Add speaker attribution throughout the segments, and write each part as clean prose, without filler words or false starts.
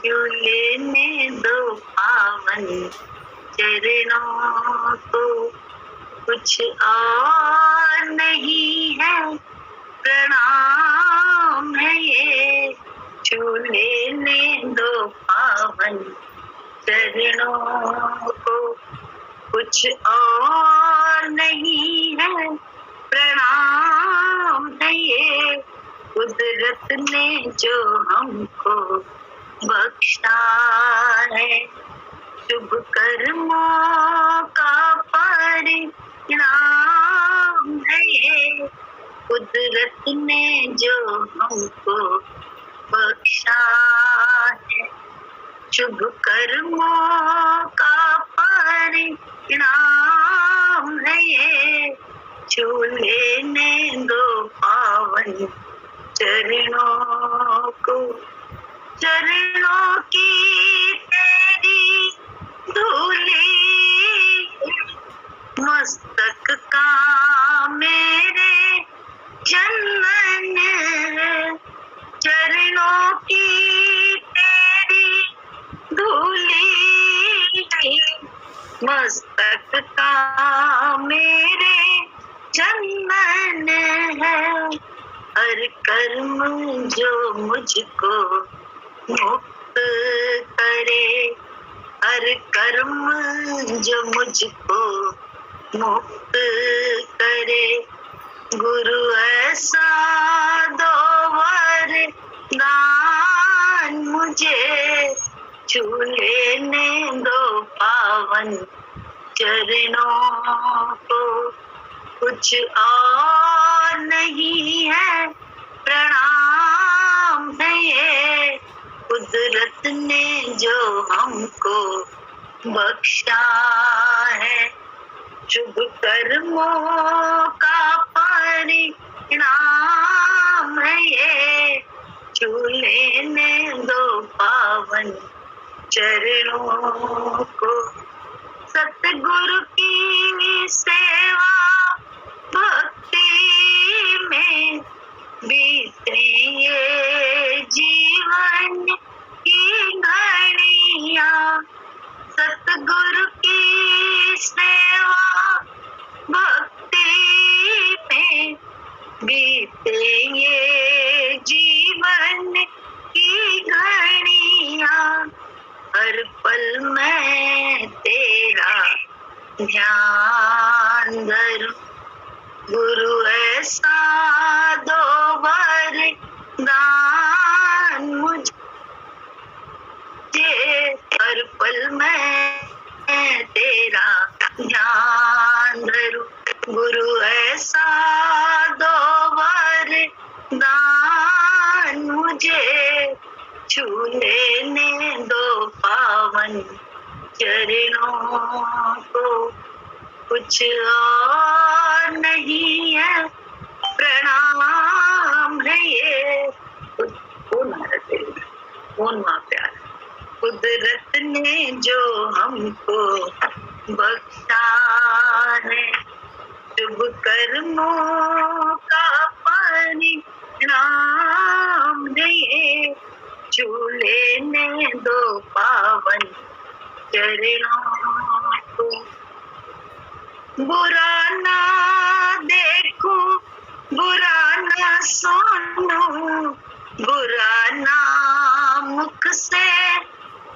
Speaker 1: क्यों लेने दो पावन चरणों को, कुछ और नहीं है प्रणाम है ये। छू लेने दो पावन चरणों को, कुछ और नहीं है प्रणाम है ये। कुदरत ने जो हमको बख्शा है, शुभ कर्मों का परिणाम है ये। कुदरत ने जो हमको बख्शा है, शुभ कर्मों का परिणाम है ये। छू लेने दो पावन चरणों को, चरणों की तेरी धूली मस्तक का मेरे चंदन है। चरणों की तेरी धूली मस्तक का मेरे चंदन है। हर कर्म जो मुझको मुक्त करे, हर कर्म जो मुझको मुक्त करे, गुरु ऐसा दो वरदान मुझे। छू लेने दो पावन चरणों को, कुछ और नहीं है प्रणाम है ये। कुदरत ने जो हमको बख्शा है, शुभ कर्मों का परिणाम है ये। छू लेने दो पावन चरणों को, सतगुरु की सेवा भक्ति में बीते ये जीवन की घड़ियां। सतगुरु की सेवा भक्ति में बीते ये जीवन की घड़ियां। हर पल मैं तेरा ध्यान धरूं, गुरु ऐसा दो वरदान मुझे। हर पल मैं तेरा ध्यान धरूं, गुरु ऐसा दो वरदान मुझे। छू लेने दो पावन चरणों को, कुछ और नहीं है प्रणाम है ये। कौन माँ प्यार, कुदरत ने जो हमको बख्शा है, शुभ कर्मों का परिणाम है ये। छू लेने दो पावन चरणों को, बुरा ना देखो बुरा ना सुनो, बुरा ना मुख से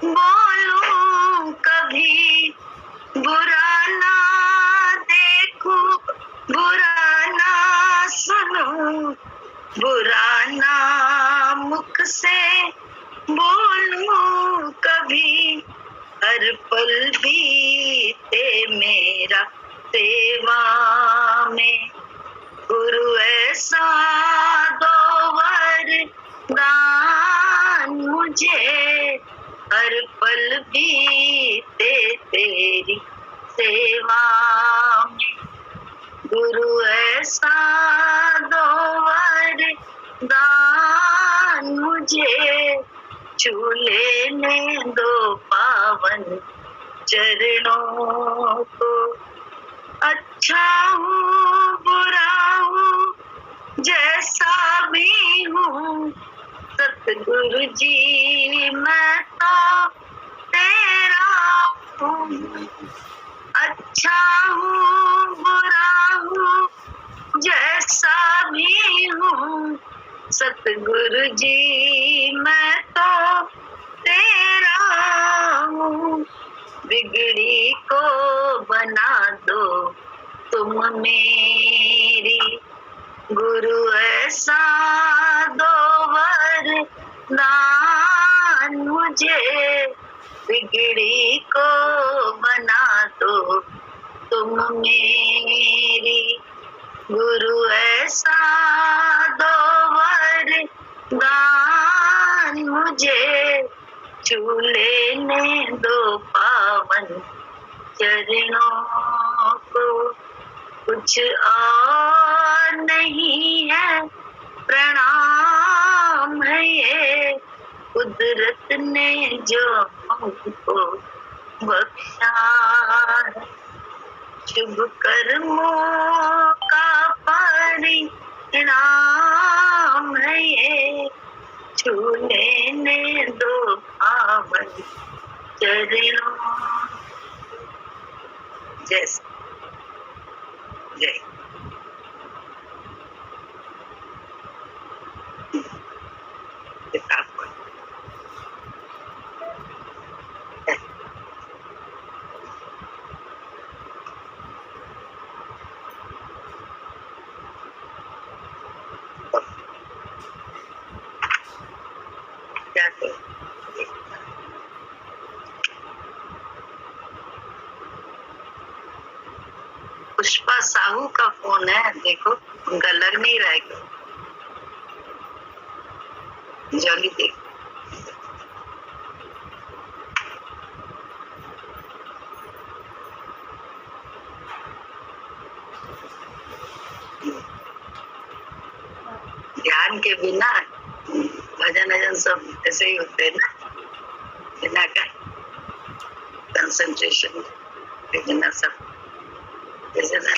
Speaker 1: बोलूं कभी। बुरा ना देखो बुरा ना सुनो, बुरा ना मुख से बोलूं कभी। हर पल बीते मेरा सेवा में, गुरु ऐसा दो वरदान मुझे। हर पल बीते तेरी सेवा में, गुरु ऐसा दो वरदान मुझे। छू लेने दो पावन चरणों को, अच्छा हूँ बुरा हूँ जैसा भी हूँ, सतगुरु जी मैं तो तेरा हूँ, अच्छा हूँ बुरा हूँ जैसा भी हूँ, सतगुरु जी मैं तो तेरा हूँ। बिगड़ी को बना दो तुम मेरी, गुरु ऐसा दो वरदान मुझे, बिगड़ी को बना दो तुम मेरी, गुरु ऐसा दो वरदान मुझे, छू लेने दो पावन चरणों को, कुछ और नहीं है प्रणाम है ये, कुदरत ने जो हमको बख्शा है, शुभ कर्मों का परिणाम है ये, छू लेने दो पावन चरणों। जय जय। क्या पुष्पा साहू का फोन है, देखो उनका लग नहीं रहा है। जल्दी देख। ध्यान के बिना भजन भजन सब ऐसे ही होते हैं ना, बिना का कंसंट्रेशन बिना सब जैसे ना।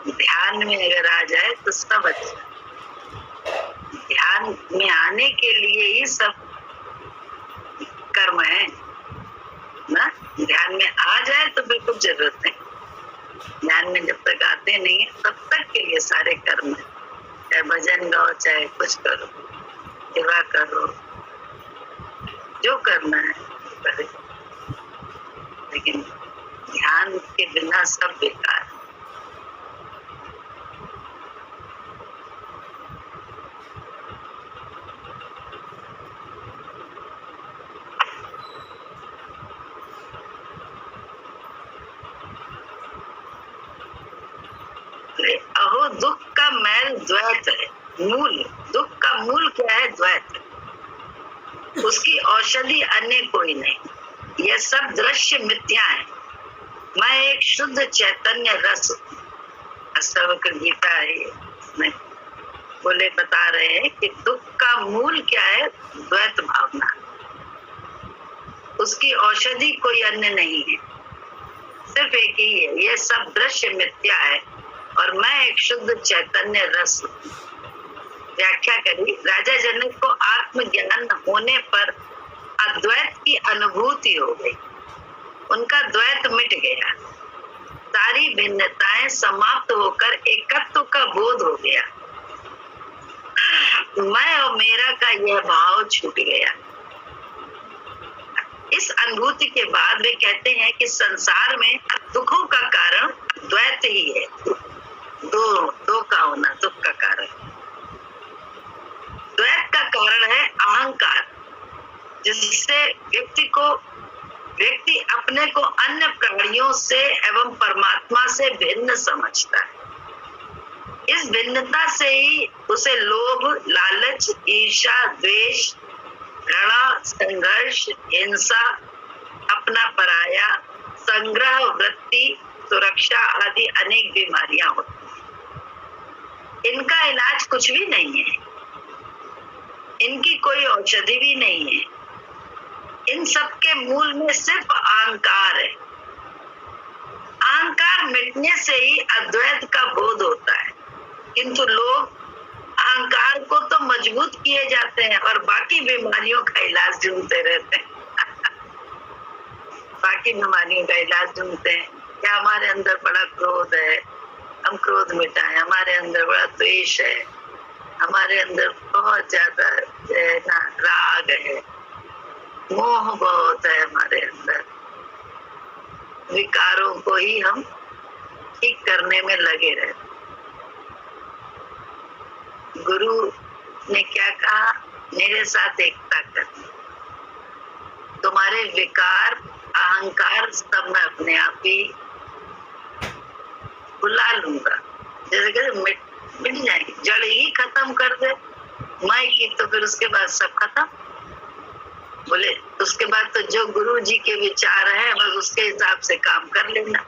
Speaker 1: ध्यान में अगर आ जाए तो सब अच्छा। ध्यान में आने के लिए ही सब कर्म है ना। ध्यान में आ जाए तो बिल्कुल जरूरत नहीं। ध्यान में जब तक आते नहीं है तब तक के लिए सारे कर्म है, चाहे भजन गाओ चाहे कुछ करो, सेवा करो, जो करना है करे, लेकिन ध्यान के बिना सब बेकार है। अहो दुख का मैल द्वैत है, मूल दुख का मूल क्या है? द्वैत। उसकी औषधि अन्य कोई नहीं। यह सब दृश्य मिथ्या है। मैं एक शुद्ध चैतन्य रस अष्टावक्र गीता है, मैं बोले बता रहे हैं कि दुख का मूल क्या है? द्वैत भावना। उसकी औषधि कोई अन्य नहीं है, सिर्फ एक ही है। यह सब दृश्य मिथ्या है और मैं एक शुद्ध चैतन्य रस। व्याख्या करी, राजा जनक को आत्मज्ञान होने पर अद्वैत की अनुभूति हो गई। उनका द्वैत मिट गया, सारी भिन्नताएं समाप्त होकर एकत्व का बोध हो गया। मैं और मेरा का यह भाव छूट गया। इस अनुभूति के बाद वे कहते हैं कि संसार में दुखों का कारण द्वैत ही है। दो का होना दुख का कारण। द्वैत का कारण है अहंकार, जिससे व्यक्ति अपने को अन्य प्राणियों से एवं परमात्मा से भिन्न समझता है। इस भिन्नता से ही उसे लोभ, लालच, ईर्ष्या, द्वेष, घृणा, संघर्ष, हिंसा, अपना पराया, संग्रह वृत्ति, सुरक्षा आदि अनेक बीमारियां होती। इनका इलाज कुछ भी नहीं है, इनकी कोई औषधि भी नहीं है। इन सब के मूल में सिर्फ अहंकार है। अहंकार मिटने से ही अद्वैत का बोध होता है, किंतु लोग मजबूत किए जाते हैं और बाकी बीमारियों का इलाज ढूंढते रहते हैं। बाकी बीमारियों का इलाज ढूंढते हैं। क्या हमारे अंदर बड़ा क्रोध है, हम क्रोध मिटाएं। हमारे अंदर बड़ा द्वेष है, हमारे अंदर बहुत ज्यादा ना राग है, मोह बहुत है हमारे अंदर। विकारों को ही हम ठीक करने में लगे रहते। गुरु ने क्या कहा? मेरे साथ एकता करनी। तुम्हारे विकार, अहंकार सब मैं अपने आप ही बुला लूंगा। जैसे कहते मिट जाएंगे, जड़ ही खत्म कर दे मैं की, तो फिर उसके बाद सब खत्म। बोले उसके बाद तो जो गुरु जी के विचार है बस उसके हिसाब से काम कर लेना।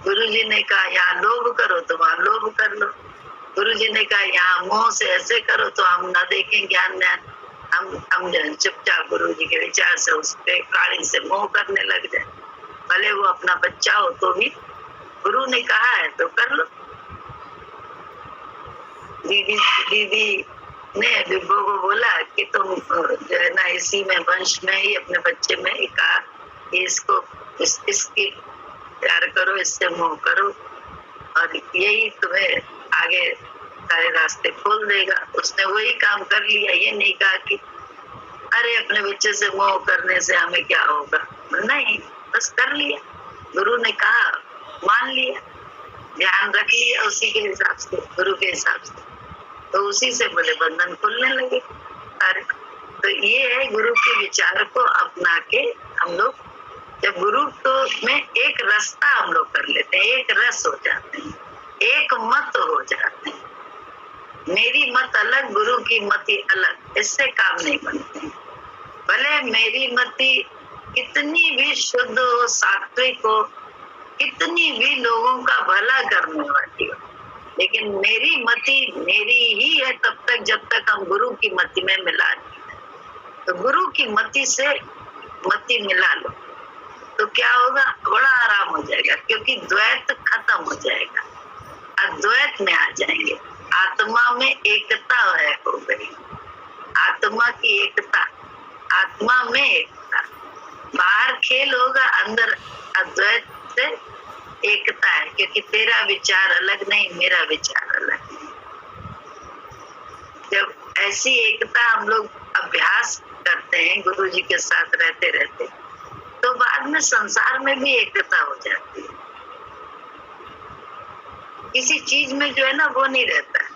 Speaker 1: गुरु जी ने कहा यहाँ लोभ करो तो वहाँ लोभ कर लो। गुरु जी ने कहा यहाँ मोह से ऐसे करो तो हम ना देखें ज्ञान ध्यान, हम जो चुपचाप गुरु जी के विचार से उस पे काली से मोह करने लग जाए। भले वो अपना बच्चा हो तो भी गुरु ने कहा है तो कर लो। दीदी ने विभो को बोला कि तुम जो है ना इसी में वंश में ही अपने बच्चे में कहा कि इसको इसकी प्यार करो, इससे मोह करो और यही तुम्हें आगे सारे रास्ते खोल देगा। उसने वही काम कर लिया। ये नहीं कहा कि अरे अपने बच्चे से मोह करने से हमें क्या होगा, नहीं, बस कर लिया। गुरु ने कहा मान लिया, ध्यान रख लिया उसी के हिसाब से, गुरु के हिसाब से, तो उसी से बोले बंधन खुलने लगे सारे। तो ये है गुरु के विचार को अपना के हम लोग जब गुरु तो में एक रास्ता हम लोग कर लेते हैं, एक रस हो जाते हैं, एक मत हो जाते हैं। मेरी मत अलग, गुरु की मति अलग, इससे काम नहीं बनते। भले मेरी मति कितनी भी शुद्ध हो, सात्विक हो, कितनी भी लोगों का भला करने वाली हो, लेकिन मेरी मति मेरी ही है तब तक जब तक हम गुरु की मति में मिला नहीं। तो गुरु की मति से मति मिला लो तो क्या होगा? बड़ा आराम हो जाएगा, क्योंकि द्वैत खत्म हो जाएगा, अद्वैत में आ जाएंगे। आत्मा में एकता है, हो गई आत्मा की एकता, आत्मा में एकता। बाहर खेल होगा, अंदर अद्वैत से एकता है, क्योंकि तेरा विचार अलग नहीं, मेरा विचार अलग नहीं। जब ऐसी एकता हम लोग अभ्यास करते हैं गुरु जी के साथ रहते रहते, तो बाद में संसार में भी एकता हो जाती है। किसी चीज में जो है ना वो नहीं रहता है,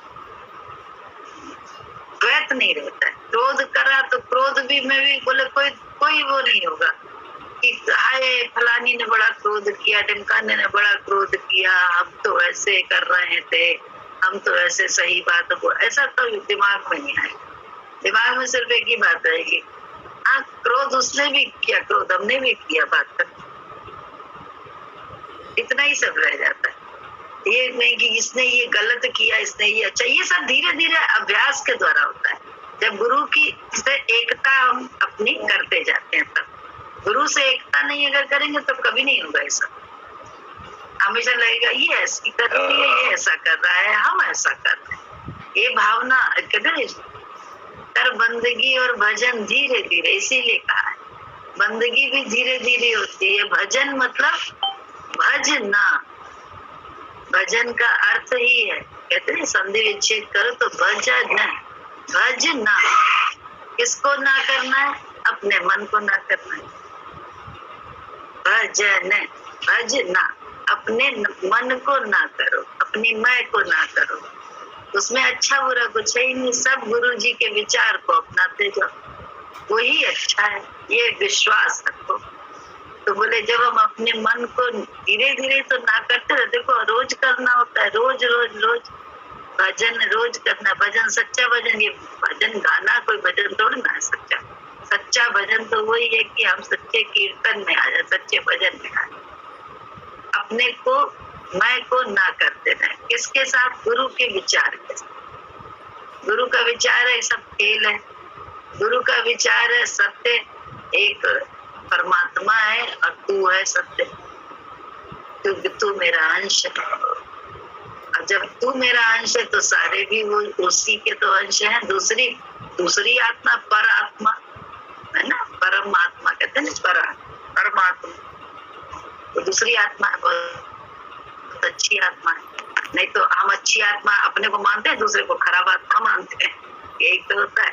Speaker 1: द्वैत नहीं रहता है। क्रोध करा तो क्रोध भी में भी बोले कोई वो नहीं होगा कि हाय फलानी ने बड़ा क्रोध किया, ढिमकाने ने बड़ा क्रोध किया, हम तो ऐसे कर रहे थे, हम तो ऐसे सही बात हो, ऐसा तो दिमाग में नहीं आएगा। दिमाग में सिर्फ एक ही बात रहेगी, हाँ क्रोध उसने भी किया, क्रोध हमने भी किया, बात कर, इतना ही सब रह जाता है। ये नहीं कि इसने ये गलत किया, इसने ये अच्छा, ये सब धीरे धीरे अभ्यास के द्वारा होता है। जब गुरु की से एकता हम अपनी करते जाते हैं, तब गुरु से एकता नहीं अगर करेंगे तो कभी नहीं होगा ऐसा। हमेशा लगेगा ये ऐसी कर रही है, ये ऐसा कर रहा है, हम ऐसा कर रहे हैं। ये भावना कहते कर बंदगी और भजन धीरे धीरे, इसीलिए कहा है बंदगी भी धीरे धीरे होती है, भजन मतलब भजना। भजन का अर्थ ही है, कहते हैं संधि विच्छेद करो तो भजन, भजना। किसको ना करना है? अपने मन को ना करना है। भजन, भजना, अपने मन को ना करो, अपनी मैं को ना करो, उसमें अच्छा बुरा कुछ है ही नहीं, सब गुरु जी के विचार को अपनाते जाओ, वही अच्छा है, ये विश्वास रखो। तो बोले जब हम अपने मन को धीरे धीरे तो ना करते रहे, देखो रोज करना होता है, रोज रोज रोज भजन रोज करना, भजन सच्चा भजन। ये भजन गाना कोई भजन थोड़ा ना है सच्चा। सच्चा भजन तो वही है कि हम सच्चे कीर्तन में आ जाए, सच्चे भजन में आ जाए, अपने को मैं को ना करते रहे। किसके साथ? गुरु के विचार के साथ। गुरु का विचार है सब खेल है, गुरु का विचार है सत्य एक परमात्मा है और तू है सत्य, तू मेरा अंश है। अब जब तू मेरा अंश है तो सारे भी वो उसी के तो अंश हैं। दूसरी आत्मा पर आत्मा है ना, परमात्मा कहते हैं ना, परमात्मा तो दूसरी आत्मा है, बहुत अच्छी आत्मा है। नहीं तो हम अच्छी आत्मा अपने को मानते हैं, दूसरे को खराब आत्मा मानते हैं, यही तो होता है।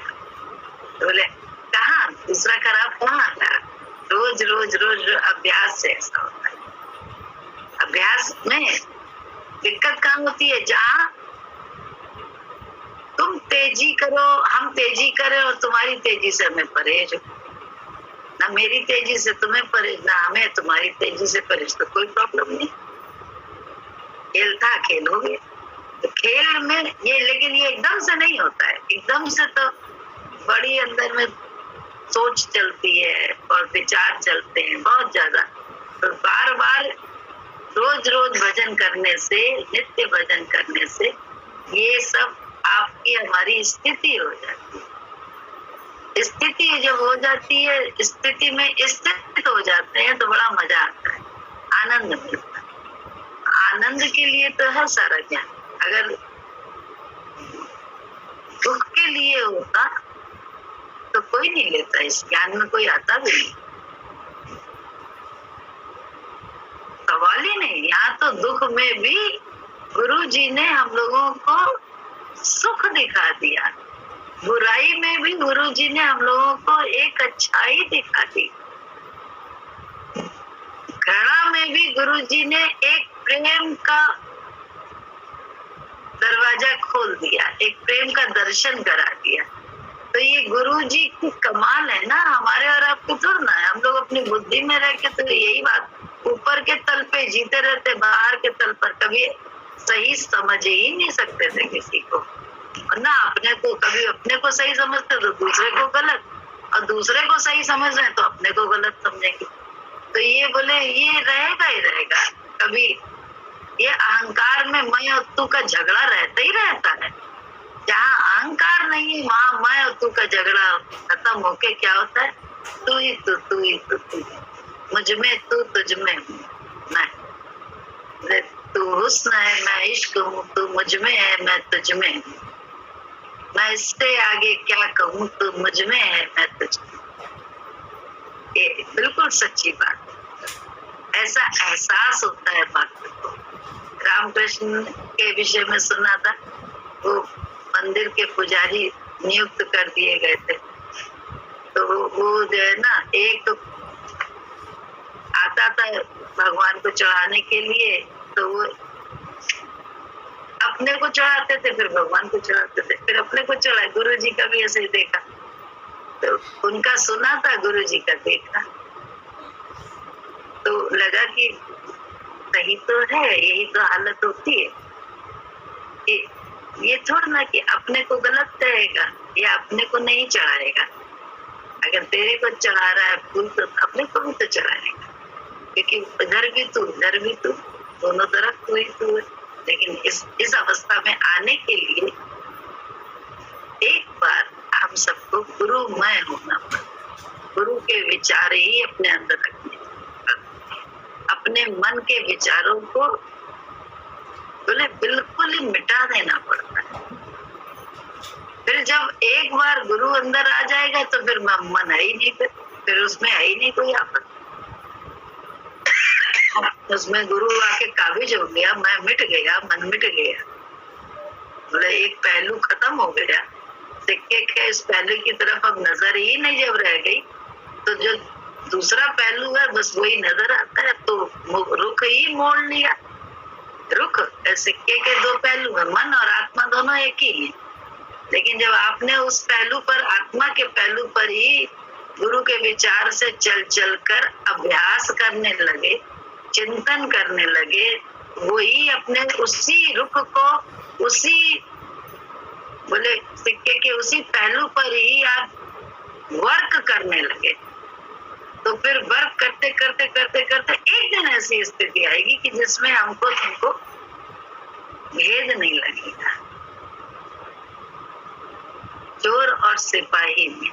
Speaker 1: तो बोले कहाँ दूसरा खराब, कहाँ आता? रोज रोज रोज अभ्यास से ऐसा होता है। अभ्यास में दिक्कत कहाँ होती है? जहाँ तुम तेजी करो, हम तेजी करें और तुम्हारी तेजी से हमें परहेज हो, ना मेरी तेजी से तुम्हें परहेज, ना हमें तुम्हारी तेजी से परहेज, तो कोई प्रॉब्लम नहीं। खेल था, खेल हो गया। तो खेल में ये, लेकिन ये एकदम से नहीं होता है। एकदम से तो बड़ी अंदर में सोच चलती है और विचार चलते हैं बहुत ज्यादा। तो बार बार रोज रोज भजन करने से, नित्य भजन करने से ये सब आपकी हमारी स्थिति हो जाती है। स्थिति जब हो जाती है, स्थिति में स्थित हो जाते हैं तो बड़ा मजा आता है, आनंद मिलता है। आनंद के लिए तो है सारा ज्ञान। अगर दुख के लिए होता तो कोई नहीं लेता, इस ज्ञान में कोई आता भी नहीं, सवाल ही नहीं। यहाँ तो दुख में भी गुरु जी ने हम लोगों को सुख दिखा दिया, बुराई में भी गुरु जी ने हम लोगों को एक अच्छाई दिखा दी, घृणा में भी गुरु जी ने एक प्रेम का दरवाजा खोल दिया, एक प्रेम का दर्शन करा दिया। तो ये गुरु जी की कमाल है ना, हमारे और आपको थोड़ा ना है। हम लोग अपनी बुद्धि में रह के तो यही बात, ऊपर के तल पे जीते रहते, बाहर के तल पर कभी सही समझ ही नहीं सकते थे किसी को ना। अपने को कभी अपने को सही समझते तो दूसरे को गलत, और दूसरे को सही समझ रहे तो अपने को गलत समझेंगे। तो ये बोले ये रहेगा ही रहेगा, कभी ये अहंकार में मैं और तू का झगड़ा रहता ही रहता है। जहाँ अहंकार नहीं, वहाँ मैं और तू का झगड़ा खत्म होके क्या होता है? तू ही तू, तू ही तू, तू मुझ में तू, तुझ में मैं। तू हुस्न है, मैं इश्क हूँ, तू मुझ में है, मैं तुझ में हूँ। मैं इससे आगे क्या कहूँ, तू मुझ में है, मैं तुझ में। ये बिल्कुल सच्ची बात है, ऐसा एहसास होता है बात को। रामकृष्ण के विषय में सुना था, वो मंदिर के पुजारी नियुक्त कर दिए गए थे। तो वो जो है ना, एक तो आता था भगवान को चढ़ाने के लिए, तो वो अपने को चढ़ाते थे, फिर भगवान को चढ़ाते थे, फिर अपने को चढ़ाए। गुरु जी का भी ऐसे ही देखा, तो उनका सुना था, गुरु जी का देखा, तो लगा कि सही तो है, यही तो हालत होती है कि ये थोड़ा ना कि अपने को गलत कहेगा या अपने को नहीं चढ़ाएगा। अगर तेरे को चढ़ा रहा है फूल तो अपने को भी तो चढ़ाएगा, क्योंकि इधर भी तू, इधर भी तू, दोनों तरफ तू ही तू है। लेकिन इस अवस्था में आने के लिए एक बार हम सबको गुरुमय होना पड़ता, गुरु के विचार ही अपने अंदर रखने, अपने मन के विचारों को बोले बिल्कुल ही मिटा देना पड़ता है। फिर जब एक बार गुरु अंदर आ जाएगा तो फिर मन है ही नहीं, फिर उसमें है ही नहीं कोई आपत्ति। उसमें गुरु आके काबिज हो गया, मैं मिट गया, मन मिट गया, बोले एक पहलू खत्म हो गया सिक्के के। इस पहलू की तरफ अब नजर ही नहीं जब रह गई, तो जो दूसरा पहलू है बस वही नजर आता है। तो रुख ही मोड़ लिया। रुख सिक्के के दो पहलू है, मन और आत्मा दोनों एक ही है। लेकिन जब आपने उस पहलू पर, आत्मा के पहलू पर ही गुरु के विचार से चल चल कर अभ्यास करने लगे, चिंतन करने लगे, वही अपने उसी रुख को, उसी बोले सिक्के के उसी पहलू पर ही आप वर्क करने लगे, तो फिर वर्क करते करते करते करते एक दिन ऐसी स्थिति आएगी कि जिसमें हमको तुमको भेद नहीं लगेगा। चोर और सिपाही में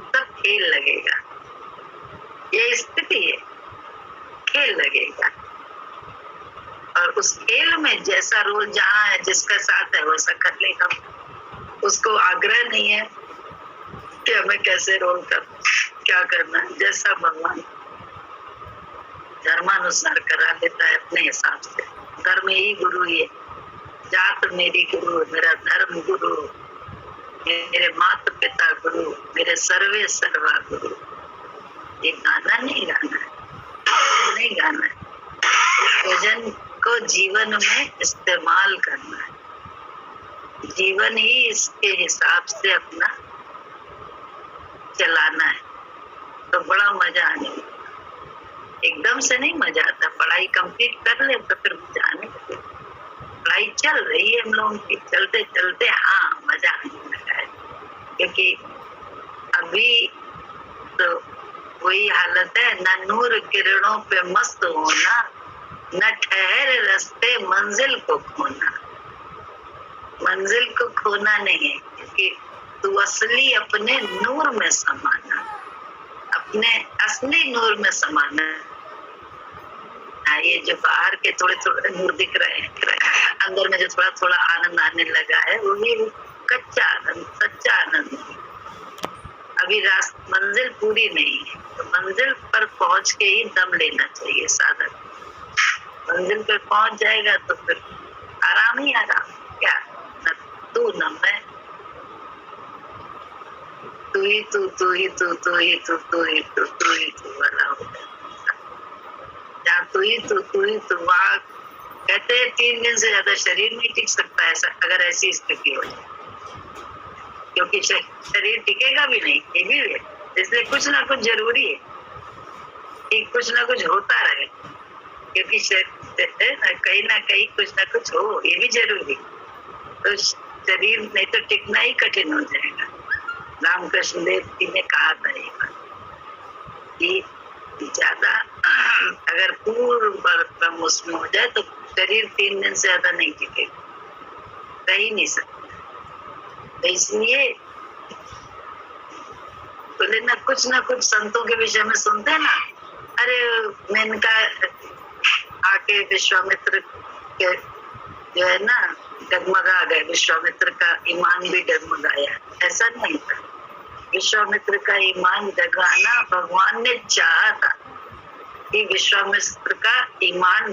Speaker 1: सब खेल लगेगा, ये स्थिति है, खेल लगेगा। और उस खेल में जैसा रोल जहाँ है, जिसका साथ है वैसा कर लेगा। उसको आग्रह नहीं है कि हमें कैसे रोल कर क्या करना है, जैसा भगवान धर्मानुसार करा देता है अपने हिसाब से। धर्म ही गुरु है, जात मेरी गुरु, मेरा धर्म गुरु, मेरे माता पिता गुरु, मेरे सर्वे सर्वा गुरु। ये गाना नहीं गाना है, नहीं गाना है, इस भजन को जीवन में इस्तेमाल करना है, जीवन ही इसके हिसाब से अपना चलाना है, तो बड़ा मजा आने लगता। एकदम से नहीं मजा आता, पढ़ाई कंप्लीट कर ले तो फिर मजा आने लगता। पढ़ाई चल रही है हम लोगों की, चलते चलते हाँ मजा आने लगा है, क्योंकि अभी तो वही हालत है, न नूर किरणों पे मस्त होना, न ठहर रास्ते मंजिल को खोना। मंजिल को खोना नहीं है, क्योंकि तू असली अपने नूर में समाना, अपने असली नूर में समाना। ये जो बाहर के थोड़े थोड़े नूर दिख रहे हैं, अंदर में जो थोड़ा थोड़ा आनंद आने लगा है, वो भी कच्चा आनंद, सच्चा आनंद। अभी मंजिल पूरी नहीं है, तो मंजिल पर पहुंच के ही दम लेना चाहिए साधक। मंजिल पर पहुंच जाएगा तो फिर आराम ही आराम, क्या न तू न मैं, तू ही तू, तू ही तू, तू ही तू, तू ही तू, तू ही तू वाला हो गया। जहाँ तू ही तू, तू ही तू, वहाँ कहते हैं 3 दिन से ज्यादा शरीर नहीं टिक सकता ऐसा, अगर ऐसी स्थिति हो जाए, क्योंकि शरीर टिकेगा भी नहीं, ये भी है। इसलिए कुछ ना कुछ जरूरी है कि कुछ ना कुछ होता रहे, क्योंकि कहीं ना कहीं कुछ ना कुछ हो, ये भी जरूरी। तो शरीर नहीं तो टिकना ही कठिन हो जाएगा। रामकृष्ण देव जी ने कहा था ये बात कि ज्यादा अगर पूर्ण उसमें हो जाए तो शरीर 3 दिन से ज्यादा नहीं टिकेगा, रह ही नहीं सकता। तो इसलिए बोले ना कुछ संतों के विषय में सुनते हैं ना, अरे मेनका आके विश्वामित्र के जो है ना डगमगा गए, विश्वामित्र का ईमान भी डगमगाया। ऐसा नहीं था, विश्वामित्र का ईमान डगमाना भगवान ने चाहा था कि विश्वामित्र का ईमान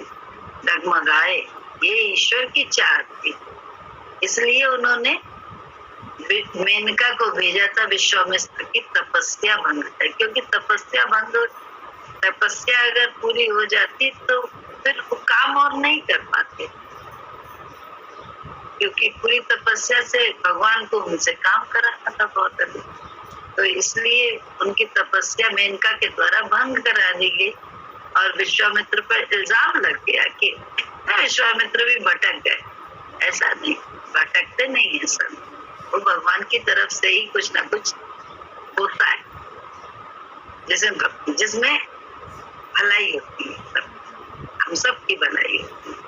Speaker 1: डगमगाए, ये ईश्वर की चाह थी। इसलिए उन्होंने मेनका को भेजा था विश्वामित्र की तपस्या भंग है, क्योंकि तपस्या अगर पूरी हो जाती तो फिर वो काम और नहीं कर पाते, क्योंकि पूरी तपस्या से भगवान को उनसे काम कराना था बहुत अधिक। तो इसलिए उनकी तपस्या मेनका के द्वारा भंग करा दी गई और विश्वामित्र पर इल्जाम लग गया कि विश्वामित्र भी भटक गए। ऐसा नहीं, भटकते नहीं है सब, वो भगवान की तरफ से ही कुछ ना कुछ होता है जिसमें भलाई होती है, हम सब की भलाई होती है।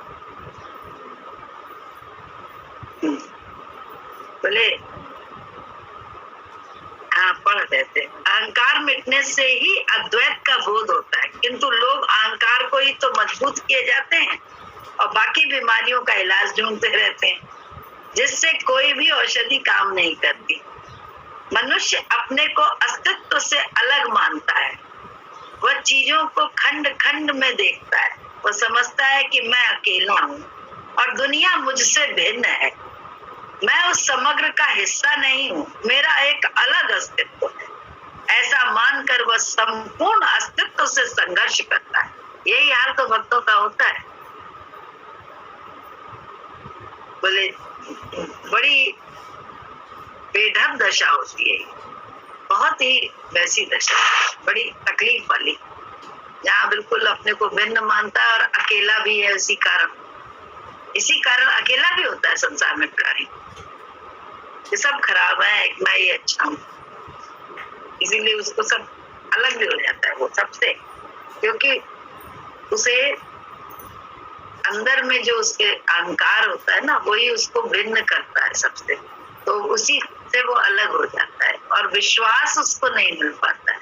Speaker 1: बोले हाँ पढ़ रहे थे, अहंकार मिटने से ही अद्वैत का बोध होता है, किंतु लोग अहंकार को ही तो मजबूत किए जाते हैं और बाकी बीमारियों का इलाज ढूंढते रहते हैं, जिससे कोई भी औषधि काम नहीं करती। मनुष्य अपने को अस्तित्व से अलग मानता है, वह चीजों को खंड खंड में देखता है, वो समझता है कि मैं अकेला हूँ और दुनिया मुझसे भिन्न है, मैं उस समग्र का हिस्सा नहीं हूँ, मेरा एक अलग अस्तित्व है। ऐसा मानकर वह संपूर्ण अस्तित्व से संघर्ष करता है। यही हाल तो भक्तों का होता है। बोले बड़ी बेढब दशा होती है, बहुत ही वैसी दशा, बड़ी तकलीफ वाली, जहाँ बिल्कुल अपने को भिन्न मानता है और अकेला भी है। इसी कारण अकेला भी होता है संसार में प्राणी। ये सब खराब है, एक मैं ही अच्छा हूँ, इसीलिए उसको सब अलग भी हो जाता है वो सबसे, क्योंकि उसे अंदर में जो उसके अहंकार होता है ना, वही उसको भिन्न करता है सबसे, तो उसी से वो अलग हो जाता है और विश्वास उसको नहीं मिल पाता है।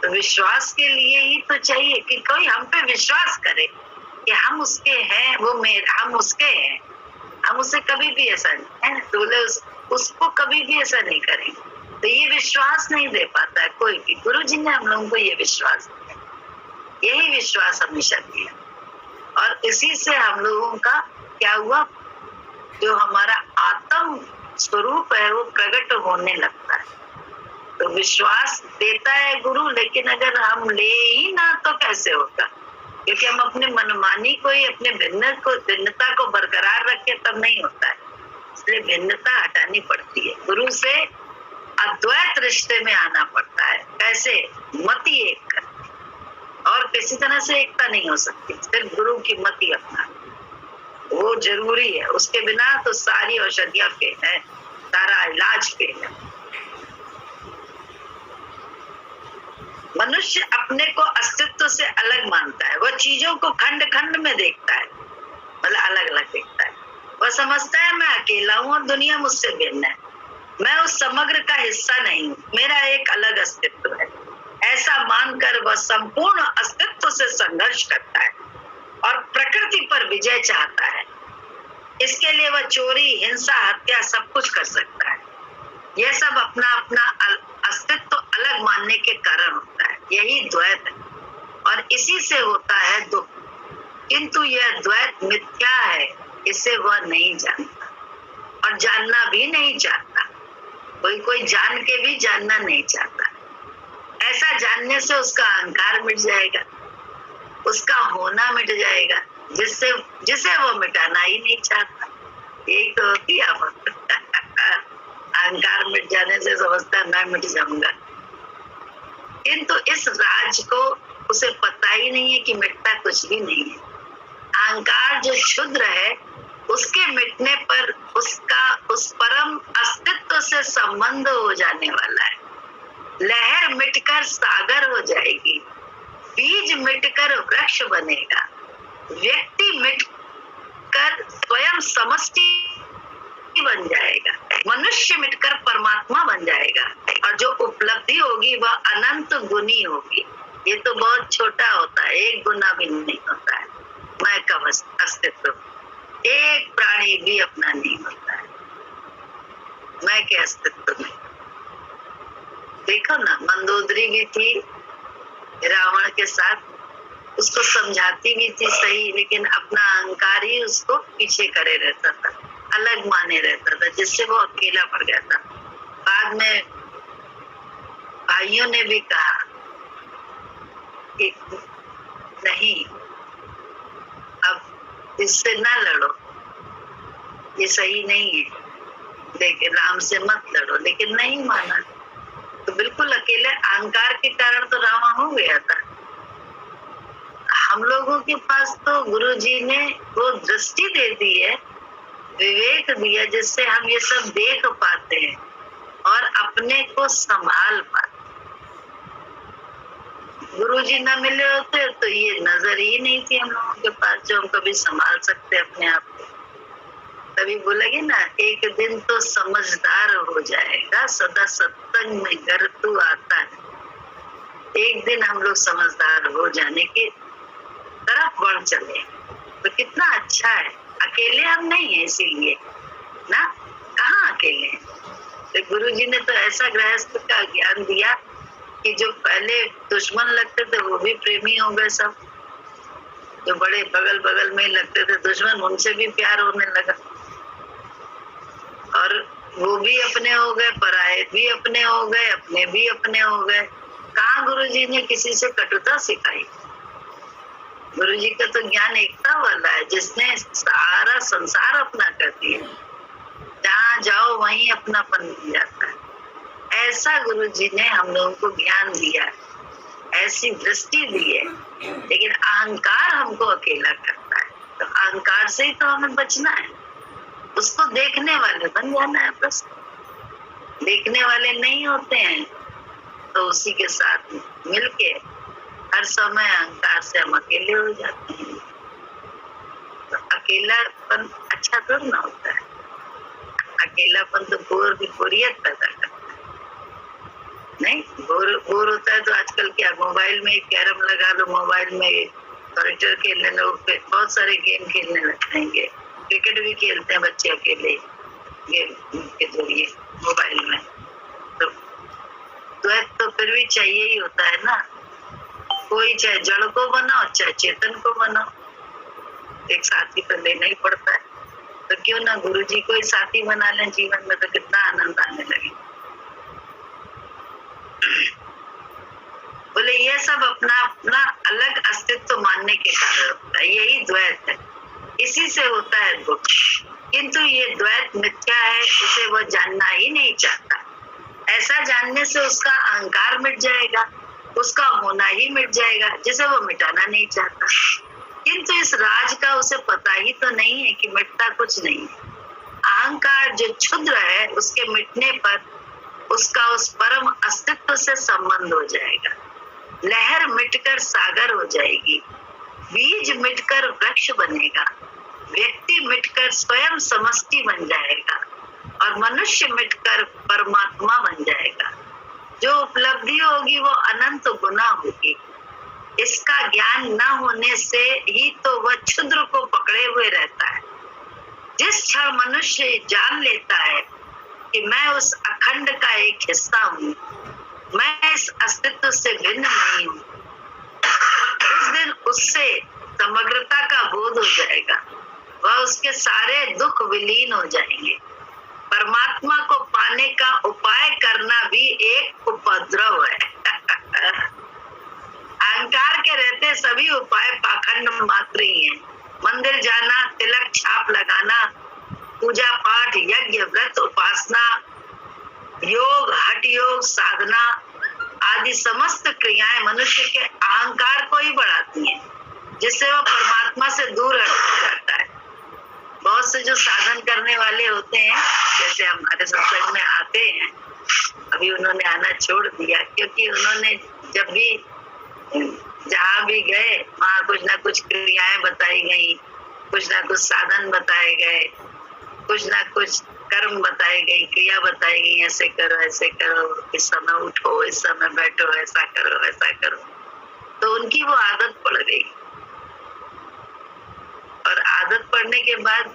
Speaker 1: तो विश्वास के लिए ही तो चाहिए कि कोई हम पे विश्वास करे, कि हम उसके हैं, वो मेरे, हम उसके हैं, हम उसे कभी भी ऐसा नहीं है, तो बोले उसको कभी भी ऐसा नहीं करेंगे। तो ये विश्वास नहीं दे पाता है कोई भी। गुरु जी ने हम लोगों को ये विश्वास दिया, यही विश्वास हमेशा दिया, और इसी से हम लोगों का क्या हुआ, जो हमारा आत्म स्वरूप है वो प्रकट होने लगता है। तो विश्वास देता है गुरु, लेकिन अगर हम ले ही ना तो कैसे होगा, क्योंकि हम अपने मनमानी को ही, अपने भिन्नता को बरकरार रखे तब नहीं होता है। इसलिए भिन्नता हटानी पड़ती है, गुरु से अद्वैत रिश्ते में आना पड़ता है। कैसे? मति एक कर, और किसी तरह से एकता नहीं हो सकती, सिर्फ गुरु की मति अपना, वो जरूरी है। उसके बिना तो सारी औषधियां फेल है, सारा इलाज फेल है। मनुष्य अपने को अस्तित्व से अलग मानता है, वह चीजों को खंड खंड में देखता है, मतलब अलग अलग देखता है। वह समझता है मैं अकेला हूँ और दुनिया मुझसे भिन्न है, मैं उस समग्र का हिस्सा नहीं हूँ, मेरा एक अलग अस्तित्व है। ऐसा मानकर वह संपूर्ण अस्तित्व से संघर्ष करता है और प्रकृति पर विजय चाहता है। इसके लिए वह चोरी, हिंसा, हत्या सब कुछ कर सकता है। यह सब अपना अपना अस्तित्व अलग मानने के कारण होता है, यही द्वैत है, और इसी से होता है दुख। किंतु यह द्वैत मिथ्या है, इसे वह नहीं जानता और जानना भी नहीं चाहता। कोई जान के भी जानना नहीं चाहता। ऐसा जानने से उसका अहंकार मिट जाएगा, उसका होना मिट जाएगा, जिसे वो मिटाना ही नहीं चाहता। यही तो होती है अहंकार मिट जाने से समझता है मैं मिट जाऊंगा, किंतु इस राज को उसे पता ही नहीं है कि मिटता कुछ भी नहीं है। अहंकार जो क्षुद्र है, उसके मिटने पर उसका उस परम अस्तित्व से संबंध हो जाने वाला है। लहर मिटकर सागर हो जाएगी, बीज मिटकर वृक्ष बनेगा, व्यक्ति मिटकर स्वयं समष्टि बन जाएगा, मनुष्य मिटकर परमात्मा बन जाएगा, और जो उपलब्धि होगी वह अनंत गुनी होगी। ये तो बहुत छोटा होता है, एक गुना भी नहीं होता है मैं का अस्तित्व, एक प्राणी भी अपना नहीं होता है मैं के अस्तित्व में। देखो ना, मंदोदरी भी थी रावण के साथ, उसको समझाती भी थी सही, लेकिन अपना अहंकार ही उसको पीछे करे रहता था, अलग माने रहता था, जिससे वो अकेला पड़ गया था। बाद में भाइयों ने भी कहा कि नहीं, अब इससे ना लड़ो, ये सही नहीं है, लेकिन राम से मत लड़ो, लेकिन नहीं माना। तो बिल्कुल अकेले अहंकार के कारण तो रावण हो गया था। हम लोगों के पास तो गुरु जी ने वो दृष्टि दे दी है, विवेक दिया, जिससे हम ये सब देख पाते हैं और अपने को संभाल पाते। गुरु जी न मिले होते तो ये नजर ही नहीं थी हम लोगों के पास, जो हम कभी संभाल सकते अपने आप को। तभी बोलेगे ना, एक दिन तो समझदार हो जाएगा, सदा सत्संग में घर तू आता है। एक दिन हम लोग समझदार हो जाने की तरफ बढ़ चले तो कितना अच्छा है। अकेले हम नहीं है, इसीलिए ना, कहाँ अकेले हैं। तो गुरु जी ने तो ऐसा गृहस्थ का ज्ञान दिया कि जो पहले दुश्मन लगते थे वो भी प्रेमी हो गए सब, जो बड़े बगल बगल में लगते थे दुश्मन, उनसे भी प्यार होने लगा, और वो भी अपने हो गए, पराये भी अपने हो गए, अपने भी अपने हो गए। कहाँ गुरु जी ने किसी से कटुता सिखाई। गुरु जी का तो ज्ञान एकता वाला है, जिसने सारा संसार अपना कर दिया, जहाँ जाओ वहीं अपनापन मिल जाता है। ऐसा गुरु जी ने हम लोगों को ज्ञान दिया, ऐसी दृष्टि दी है, लेकिन अहंकार हमको अकेला करता है। तो अहंकार से ही तो हमें बचना है, उसको देखने वाले बन जाना है बस। देखने वाले नहीं होते हैं तो उसी के साथ मिलके हर समय अहंकार से हम अकेले हो जाते हैं। तो अकेलापन अच्छा थोड़ा ना होता है, अकेलापन तो बोरियत पैदा करता है। नहीं बोर होता है तो आजकल क्या, मोबाइल में कैरम लगा लो, मोबाइल में सॉलिटेयर खेलने लोग बहुत सारे गेम खेलने लग जाएंगे। क्रिकेट भी खेलते हैं बच्चे अकेले गेम के जरिए मोबाइल में। तो द्वैत तो फिर भी चाहिए ही होता है ना। कोई चाहे जड़ को बनाओ चाहे चेतन को बनाओ, एक साथी तो लेना ही पड़ता है। तो क्यों ना गुरु जी को ही साथी बना लें जीवन में, तो कितना आनंद आने लगे। बोले ये सब अपना अपना अलग अस्तित्व मानने के कारण होता है, यही द्वैत है, इसी से होता है दुख। किंतु ये द्वैत मिथ्या है, इसे वो जानना ही नहीं चाहता। ऐसा जानने से उसका अहंकार मिट जाएगा, उसका होना ही मिट जाएगा, जिसे वो मिटाना नहीं चाहता। किंतु इस राज का उसे पता ही तो नहीं है कि मिटता कुछ नहीं है। अहंकार जो क्षुद्र है, उसके मिटने पर उसका उस परम अस्तित्व से संबंध हो जाएगा। लहर मिटकर सागर हो जाएगी, बीज मिटकर वृक्ष बनेगा, व्यक्ति मिटकर स्वयं समष्टि बन जाएगा और मनुष्य मिटकर परमात्मा बन जाएगा। जो उपलब्धि होगी वो अनंत गुना होगी। इसका ज्ञान न होने से ही तो वह क्षुद्र को पकड़े हुए रहता है। जिस क्षण मनुष्य जान लेता है कि मैं उस अखंड का एक हिस्सा हूँ, मैं इस अस्तित्व से भिन्न नहीं हूँ, उस दिन उससे समग्रता का बोध हो जाएगा। वह उसके सारे दुख विलीन हो जाएंगे। परमात्मा को पाने का उपाय करना भी एक उपद्रव है। अहंकार के रहते सभी उपाय पाखंड मात्र ही हैं। मंदिर जाना, तिलक छाप लगाना, पूजा पाठ, यज्ञ, व्रत, उपासना, योग, हठ योग, साधना आदि समस्त क्रियाएं मनुष्य के अहंकार को ही बढ़ाती हैं, जिससे वह परमात्मा से दूर हट जाता है। बहुत से जो साधन करने वाले होते हैं, जैसे हमारे सत्संग में आते हैं, अभी उन्होंने आना छोड़ दिया क्योंकि उन्होंने जब भी जहाँ भी गए वहाँ कुछ ना कुछ क्रियाएं बताई गई, कुछ ना कुछ साधन बताए गए, कुछ ना कुछ कर्म बताई गई, क्रिया बताई गई, ऐसे करो, इस समय उठो, इस समय बैठो, ऐसा करो, ऐसा करो। तो उनकी वो आदत पड़ गई और आदत पड़ने के बाद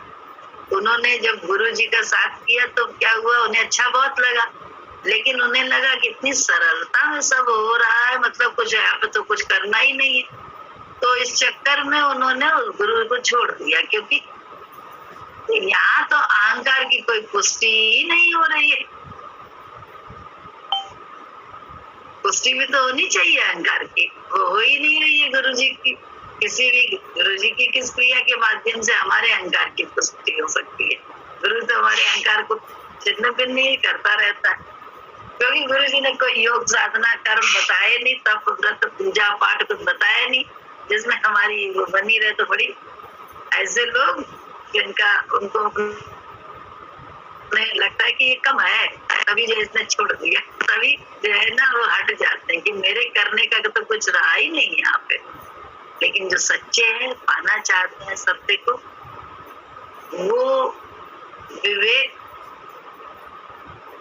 Speaker 1: उन्होंने जब गुरु जी का साथ किया तो क्या हुआ, उन्हें अच्छा बहुत लगा। लेकिन उन्हें लगा कि इतनी सरलता में सब हो रहा है, मतलब कुछ यहाँ पे तो कुछ करना ही नहीं है। तो इस चक्कर में उन्होंने गुरु को छोड़ दिया, क्योंकि यहाँ तो अहंकार की कोई पुष्टि ही नहीं हो रही है। पुष्टि भी तो होनी चाहिए अहंकार की, वो हो ही नहीं रही है गुरु जी की। किसी भी गुरु जी की किस क्रिया के माध्यम से हमारे अहंकार की पुष्टि हो सकती है? गुरु तो हमारे अहंकार को छिन्न भिन्न ही करता रहता है, क्योंकि गुरु जी ने कोई योग साधना कर्म बताए नहीं, तप व्रत पूजा पाठ कुछ बताया नहीं जिसमें हमारी वो बनी रहे। तो बड़ी ऐसे लोग जिनका उनको नहीं लगता है कि ये कम है, तभी जो इसने छोड़ दिया, तभी जो है ना वो हट जाते हैं कि मेरे करने का तो कुछ रहा ही नहीं यहाँ पे। लेकिन जो सच्चे हैं, पाना चाहते हैं सत्य को, वो विवेक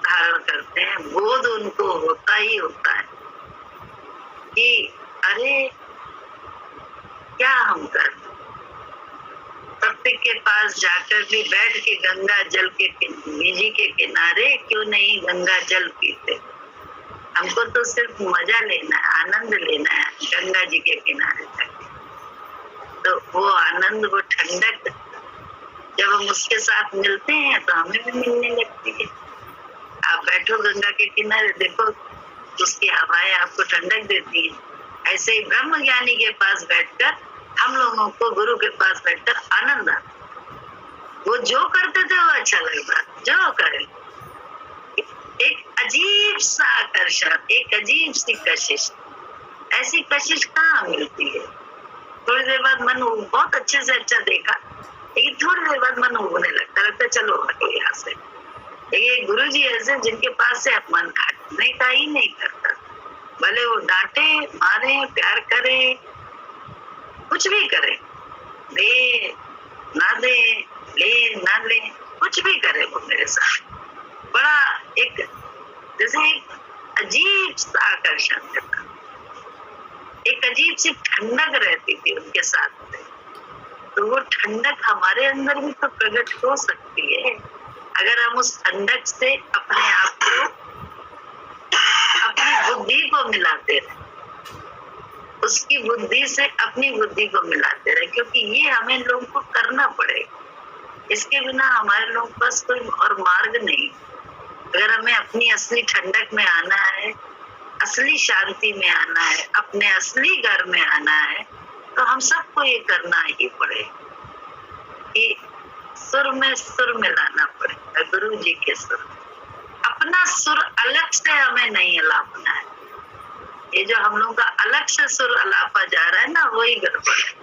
Speaker 1: धारण करते हैं। बोध उनको होता ही होता है कि अरे क्या हम कर, सत्य के पास जाकर भी बैठ के गंगा जल के जी के किनारे क्यों नहीं गंगा जल पीते। हमको तो सिर्फ मजा लेना है, आनंद लेना है गंगा जी के किनारे जाके। तो वो आनंद, वो ठंडक जब हम उसके साथ मिलते हैं तो हमें भी मिलने लगती है। आप बैठो गंगा के किनारे, देखो उसकी हवाएं आपको ठंडक देती है। ऐसे ही ब्रह्म ज्ञानी के पास बैठकर हम लोगों को, गुरु के पास बैठकर आनंद आता। वो जो करते थे वो अच्छा लगता, जो करे। एक अजीब सा आकर्षण, एक अजीब सी कशिश, ऐसी कशिश कहाँ मिलती है। थोड़ी देर बाद मन बहुत अच्छे से अच्छा देखा, लेकिन थोड़ी देर बाद मन उगने लगता चलो हटो यहाँ से। लेकिन गुरु जी ऐसे जिनके पास से मन हटने का ही नहीं करता, भले वो डांटे मारे प्यार करे कुछ भी करे, दे ना दे, ले ना ले, कुछ भी करे वो मेरे साथ। बड़ा एक जैसे एक अजीब सा आकर्षण देता, एक अजीब सी ठंडक रहती थी उनके साथ में। तो वो ठंडक हमारे अंदर भी तो प्रकट हो सकती है अगर हम उस ठंडक से अपने आप को, अपनी बुद्धि को मिलाते रहे, उसकी बुद्धि से अपनी बुद्धि को मिलाते रहे, क्योंकि ये हमें लोगों को करना पड़ेगा। इसके बिना हमारे लोगों के पास कोई और मार्ग नहीं। अगर हमें अपनी असली ठंडक में आना है, असली शांति में आना है, अपने असली घर में आना है, तो हम सबको ये करना ही पड़ेगा कि सुर में सुर मिलाना पड़ेगा, गुरु जी के सुर। अपना सुर अलग से हमें नहीं अलापना है। ये जो हम लोगों का अलग से सुर अलापा जा रहा है ना, वही गड़बड़ है।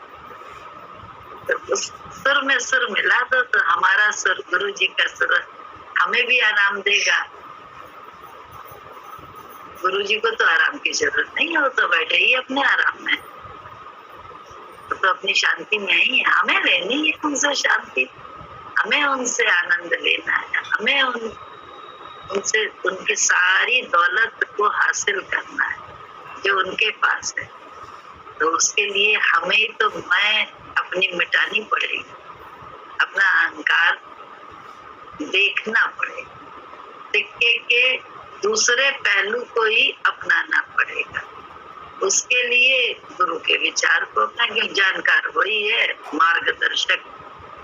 Speaker 1: तो उस सुर में सुर मिला दो तो हमारा सुर, गुरु जी का सुर, हमें भी आराम देगा। गुरु जी को तो आराम की जरूरत नहीं है, वो तो बैठे ही अपने आराम में, तो अपनी शांति में ही है। हमें लेनी है उनसे शांति, हमें उनसे आनंद लेना है, हमें उनसे उनकी सारी दौलत को हासिल करना है जो उनके पास है। तो उसके लिए हमें तो मैं अपनी मिटानी पड़ेगी, अपना अहंकार देखना पड़ेगा, सिक्के के दूसरे पहलू को ही अपनाना पड़ेगा। उसके लिए गुरु के विचार को अपना, क्योंकि जानकार वही है, मार्गदर्शक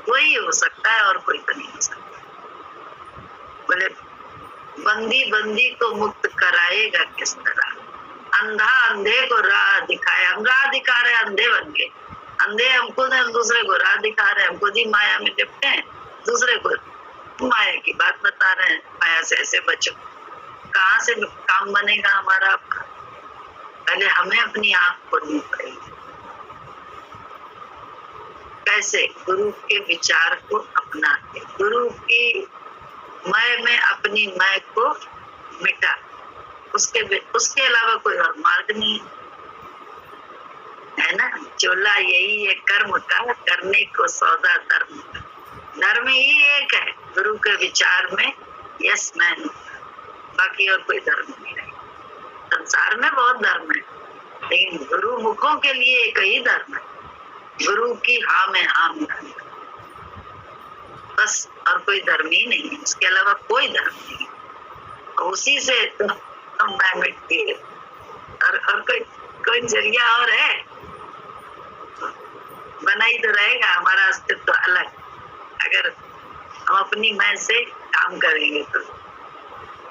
Speaker 1: वही हो सकता है और कोई तो नहीं हो सकता। बोले बंदी बंदी को मुक्त कराएगा किस तरह, अंधा अंधे को राह दिखाए। हम राह दिखा रहे, अंधे बन गए। अंधे हमको ने, हम दूसरे को राह दिखा रहे हैं। हमको दी माया में लिपटे हैं, दूसरे को माया की बात बता रहे हैं, माया से ऐसे बचो। कहाँ से काम बनेगा हमारा आपका? पहले हमें अपनी आँख खोलनी पड़ेगी। कैसे? गुरु के विचार को अपना के, गुरु की मैं में अपनी मैं को मिटा, उसके अलावा कोई और मार्ग नहीं है ना। चोला यही है कर्म का, करने को सौदा धर्म का। धर्म ही एक है, गुरु के विचार में यस मैन, बाकी और कोई धर्म नहीं है। संसार में बहुत धर्म है, लेकिन गुरु मुखों के लिए एक ही धर्म है, गुरु की हाँ में हाँ मिलाने का, बस। और कोई धर्म ही नहीं है, इसके अलावा कोई धर्म नहीं है। उसी से तो मैं मिटती है, और कोई जरिया और है? बना ही तो रहेगा हमारा अस्तित्व तो अलग। अगर हम अपनी मैं से काम करेंगे तो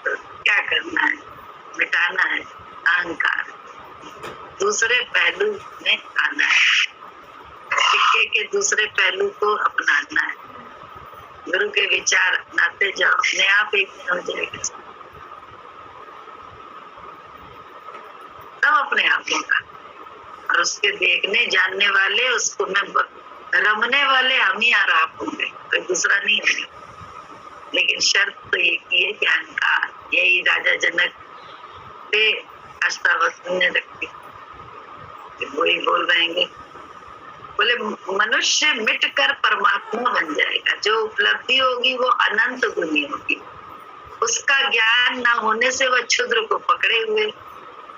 Speaker 1: क्या करना है? मिटाना है अहंकार, दूसरे पहलू में आना है, सिक्के के दूसरे पहलू को अपनाना है। गुरु के विचार अपनाते जाओ, अपने आप एक दिन हो जाएगा सब अपने आप होगा। और उसके देखने जानने वाले, उसको में रमने वाले हम ही और आप होंगे, कोई दूसरा नहीं होगा। लेकिन शर्त तो एक ही है कि अहंकार, यही राजा जनक पे अष्टावक्र ने रखी, वही बोल रहेंगे। बोले मनुष्य मिटकर परमात्मा बन जाएगा, जो उपलब्धि होगी वो अनंत गुनी होगी। उसका ज्ञान ना होने से वह क्षुद्र को पकड़े हुए।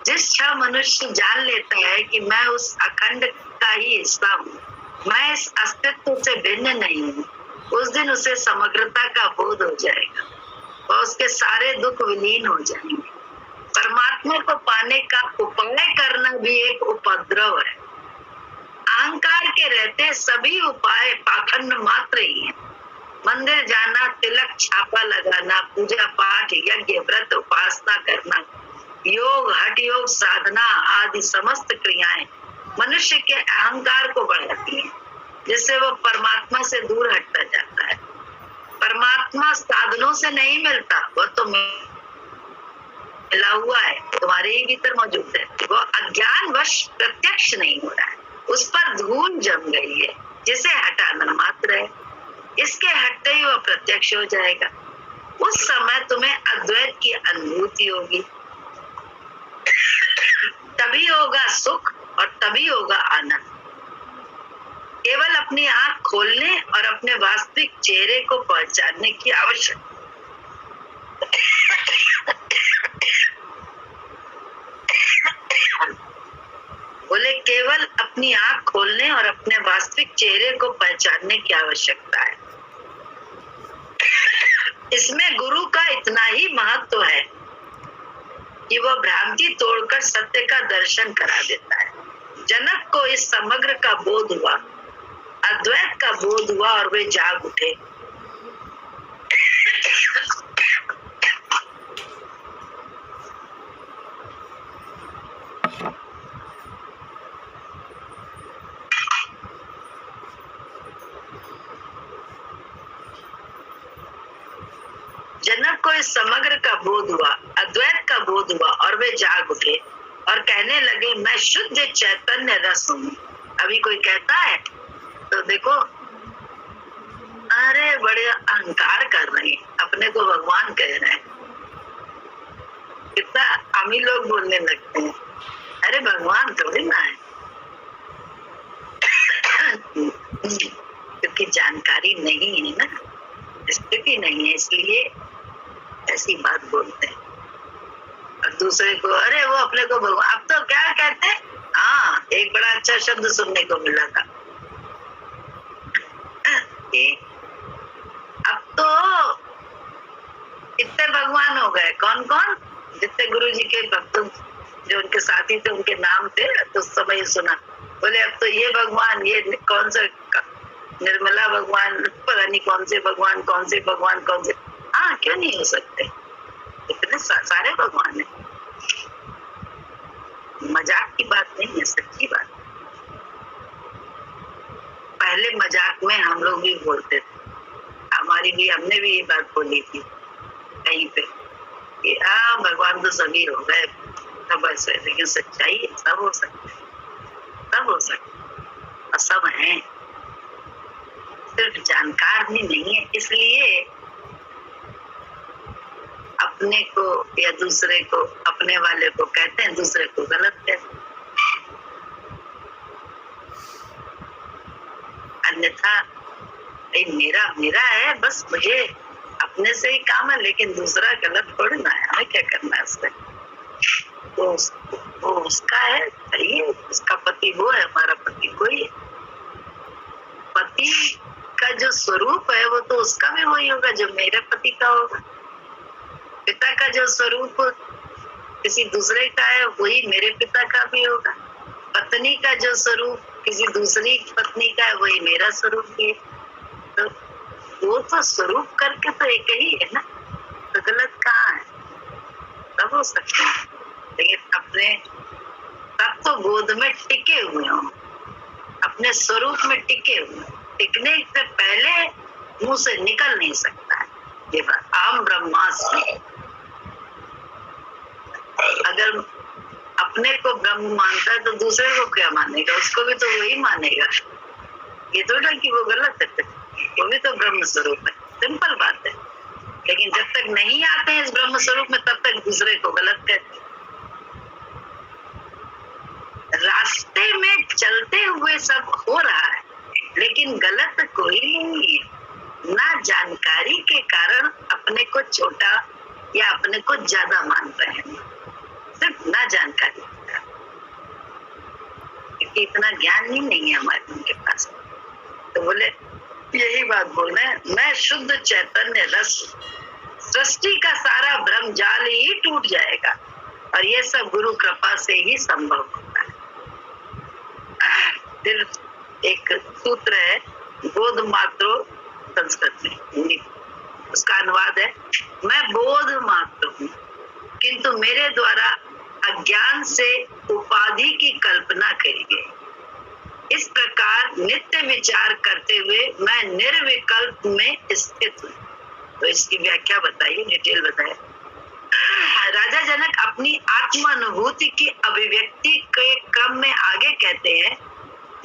Speaker 1: जिस क्षण मनुष्य जान लेता है कि मैं उस अखंड का ही हिस्सा हूँ, मैं इस अस्तित्व से भिन्न नहीं हूँ, उस दिन उसे समग्रता का बोध हो जाएगा और उसके सारे दुख विलीन हो जाएंगे। परमात्मा को पाने का उपाय करना भी एक उपद्रव है। अहंकार के रहते सभी उपाय पाखंड मात्र ही हैं। मंदिर जाना, तिलक छापा लगाना, पूजा पाठ, यज्ञ, व्रत, उपासना करना, योग, हठ योग, साधना आदि समस्त क्रियाएं मनुष्य के अहंकार को बढ़ाती हैं, जिससे वो परमात्मा से दूर हटता जाता है। परमात्मा साधनों से नहीं मिलता, वो तो मिला हुआ है, तुम्हारे ही भीतर मौजूद है। वो अज्ञानवश प्रत्यक्ष नहीं हो रहा है, उस पर धूल जम गई है, जिसे हटाना मात्र है। इसके हटते ही वो प्रत्यक्ष हो जाएगा। उस समय तुम्हें अद्वैत की अनुभूति होगी, तभी होगा सुख और तभी होगा आनंद। केवल अपनी आंख खोलने और अपने वास्तविक चेहरे को पहचानने की आवश्यकता। बोले अपनी आंख खोलने और अपने वास्तविक चेहरे को पहचानने की आवश्यकता है। इसमें गुरु का इतना ही महत्व है कि वह भ्रांति तोड़कर सत्य का दर्शन करा देता है। जनक को इस समग्र का बोध हुआ, अद्वैत का बोध हुआ और वे जाग उठे। जनक को इस समग्र का बोध हुआ, अद्वैत का बोध हुआ और वे जाग उठे और कहने लगे, मैं शुद्ध चैतन्य रस हूँ। अभी कोई कहता है तो देखो, अरे बड़े अहंकार कर रहे हैं, अपने को भगवान कह रहे हैं। कितना अमीर लोग बोलने लगते हैं, अरे भगवान थोड़ी ना है। क्योंकि जानकारी नहीं है ना, स्थिति नहीं है, इसलिए ऐसी बात बोलते हैं। और दूसरे को, अरे वो अपने को भगवान, अब तो क्या कहते हैं, हाँ एक बड़ा अच्छा शब्द सुनने को मिला था, अब तो इतने भगवान हो गए। कौन कौन? जितने गुरु जी के भक्त जो उनके साथी थे उनके नाम थे, तो उस समय सुना, बोले अब तो ये भगवान, ये कौन सा निर्मला भगवान, पता नहीं कौन से भगवान, कौन से भगवान, कौन से। हाँ क्यों नहीं हो सकते, इतने सारे भगवान है। मजाक की बात नहीं है, सच्ची बात। पहले मजाक में हम लोग भी बोलते थे, हमने भी ये बात बोली थी कहीं पे कि हाँ भगवान तो सभी हो गए, सब ऐसे। लेकिन सच्चाई है, सब हो सकता है, सब हो सकता है और सब है, सिर्फ जानकार भी नहीं है। इसलिए अपने को या दूसरे को, अपने वाले को कहते हैं, दूसरे को गलत कहते हैं। अन्यथा मेरा मेरा है, बस मुझे अपने से ही काम है, लेकिन दूसरा गलत थोड़ी ना है, हमें क्या करना है उससे। तो वो उसका है, सही है, उसका पति वो है, हमारा पति कोई है। पति का जो स्वरूप है वो तो उसका भी वही होगा जो मेरे पति का होगा। पिता का जो स्वरूप किसी दूसरे का है वही मेरे पिता का भी होगा। पत्नी का जो स्वरूप किसी दूसरी पत्नी का है वही मेरा स्वरूप भी है। तो वो तो स्वरूप करके तो एक ही है ना, तो गलत कहाँ है? सब हो सकते हैं, लेकिन अपने तब तो गोद में टिके हुए हो, अपने स्वरूप में टिके हुए। टिकने से पहले मुंह से निकल नहीं सकता है ये बात, अहम ब्रह्मास्मि। अगर अपने को ब्रह्म मानता है तो दूसरे को क्या मानेगा? उसको भी तो वही मानेगा। ये तो ना कि वो गलत है, वो भी तो ब्रह्म स्वरूप है, सिंपल बात है। लेकिन जब तक नहीं आते हैं इस ब्रह्म स्वरूप में, तब तक दूसरे को गलत कहते हैं। रास्ते में चलते हुए सब हो रहा है, लेकिन गलत कोई नहीं है। ना जानकारी के कारण अपने को छोटा या अपने को ज्यादा मान रहे हैं, सिर्फ ना जानकारी, क्योंकि इतना ज्ञान ही नहीं है हमारे उनके पास। तो बोले यही बात बोल रहे हैं, मैं शुद्ध चैतन्य रस, सृष्टि का सारा भ्रम जाल ही टूट जाएगा और ये सब गुरु कृपा से ही संभव होता है। फिर एक सूत्र है बोध मात्रो, संस्कृत में, हिंदी उसका अनुवाद है, मैं बोध मात्र हूँ किंतु मेरे द्वारा अज्ञान से उपाधि की कल्पना करी गई। इस प्रकार नित्य विचार करते हुए मैं निर्विकल्प में स्थित हूँ। तो इसकी व्याख्या बताइए, डिटेल बताइए। राजा जनक अपनी आत्म अनुभूति की अभिव्यक्ति के क्रम में आगे कहते हैं,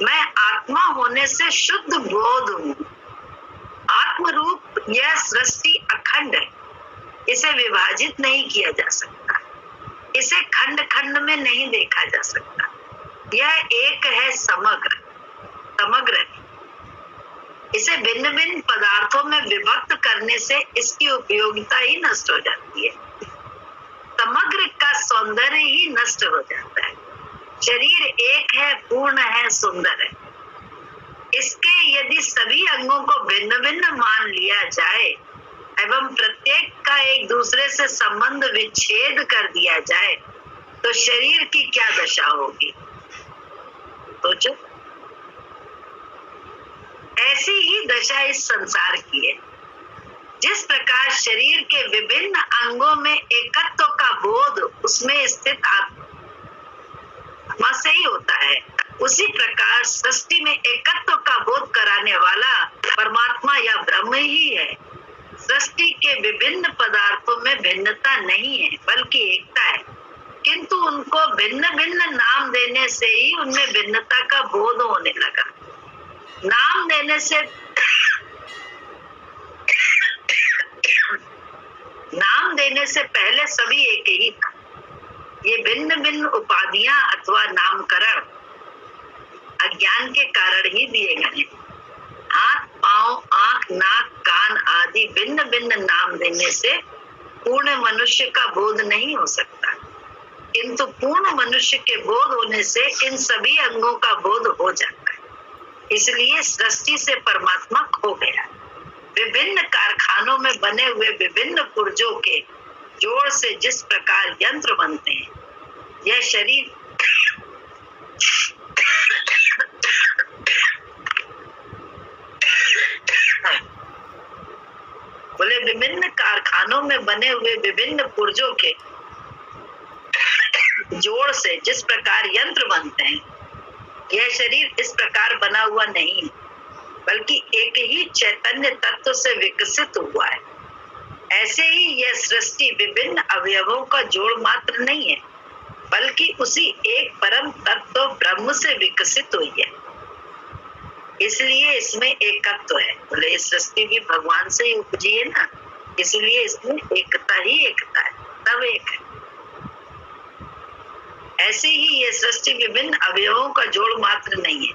Speaker 1: मैं आत्मा होने से शुद्ध बोध हूँ। आत्म रूप यह सृष्टि अखंड है, इसे विभाजित नहीं किया जा सकता, इसे खंड खंड में नहीं देखा जा सकता। यह एक है, समग्र है। इसे भिन्न भिन्न पदार्थों में विभक्त करने से इसकी उपयोगिता ही नष्ट हो जाती है, समग्र का सौंदर्य ही नष्ट हो जाता है। शरीर एक है, पूर्ण है, सुंदर है। इसके यदि सभी अंगों को भिन्न भिन्न मान लिया जाए एवं प्रत्येक का एक दूसरे से संबंध विच्छेद कर दिया जाए तो शरीर की क्या दशा होगी? सोचो। ऐसी ही दशा इस संसार की है। जिस प्रकार शरीर के विभिन्न अंगों में एकत्व का बोध उसमें स्थित आत्मा से ही होता है, उसी प्रकार सृष्टि में एकत्व का बोध कराने वाला परमात्मा या ब्रह्म ही है। सृष्टि के विभिन्न पदार्थों में भिन्नता नहीं है बल्कि एकता है, किंतु उनको भिन्न भिन्न नाम देने से ही उनमें भिन्नता का बोध होने लगा। नाम देने से पहले सभी एक ही था। ये भिन्न भिन्न उपाधियां अथवा नामकरण अज्ञान के कारण ही दिए गए। हाथ, पांव, आंख, नाक, कान आदि भिन्न भिन्न नाम देने से पूर्ण मनुष्य का बोध नहीं हो सकता, किंतु पूर्ण मनुष्य के बोध होने से इन सभी अंगों का बोध हो जाता है। इसलिए सृष्टि से परमात्मा खो गया। विभिन्न कारखानों में बने हुए विभिन्न पुर्जों के जोड़ से जिस प्रकार यंत्र बनते हैं, यह शरीर बोले विभिन्न कारखानों में बने हुए विभिन्न पुर्जों के जोड़ से जिस प्रकार यंत्र बनते हैं, यह शरीर इस प्रकार बना हुआ नहीं, बल्कि एक ही चैतन्य तत्व से विकसित हुआ है। ऐसे ही यह सृष्टि विभिन्न अवयवों का जोड़ मात्र नहीं है, बल्कि उसी एक परम तत्व ब्रह्म से विकसित हुई है। इसलिए इसमें एकत्व है। बोले ये सृष्टि भी भगवान से ही उपजी है ना, इसलिए इसमें एकता ही एकता है, सब एक है। ऐसे ही ये सृष्टि विभिन्न अवयवों का जोड़ मात्र नहीं है,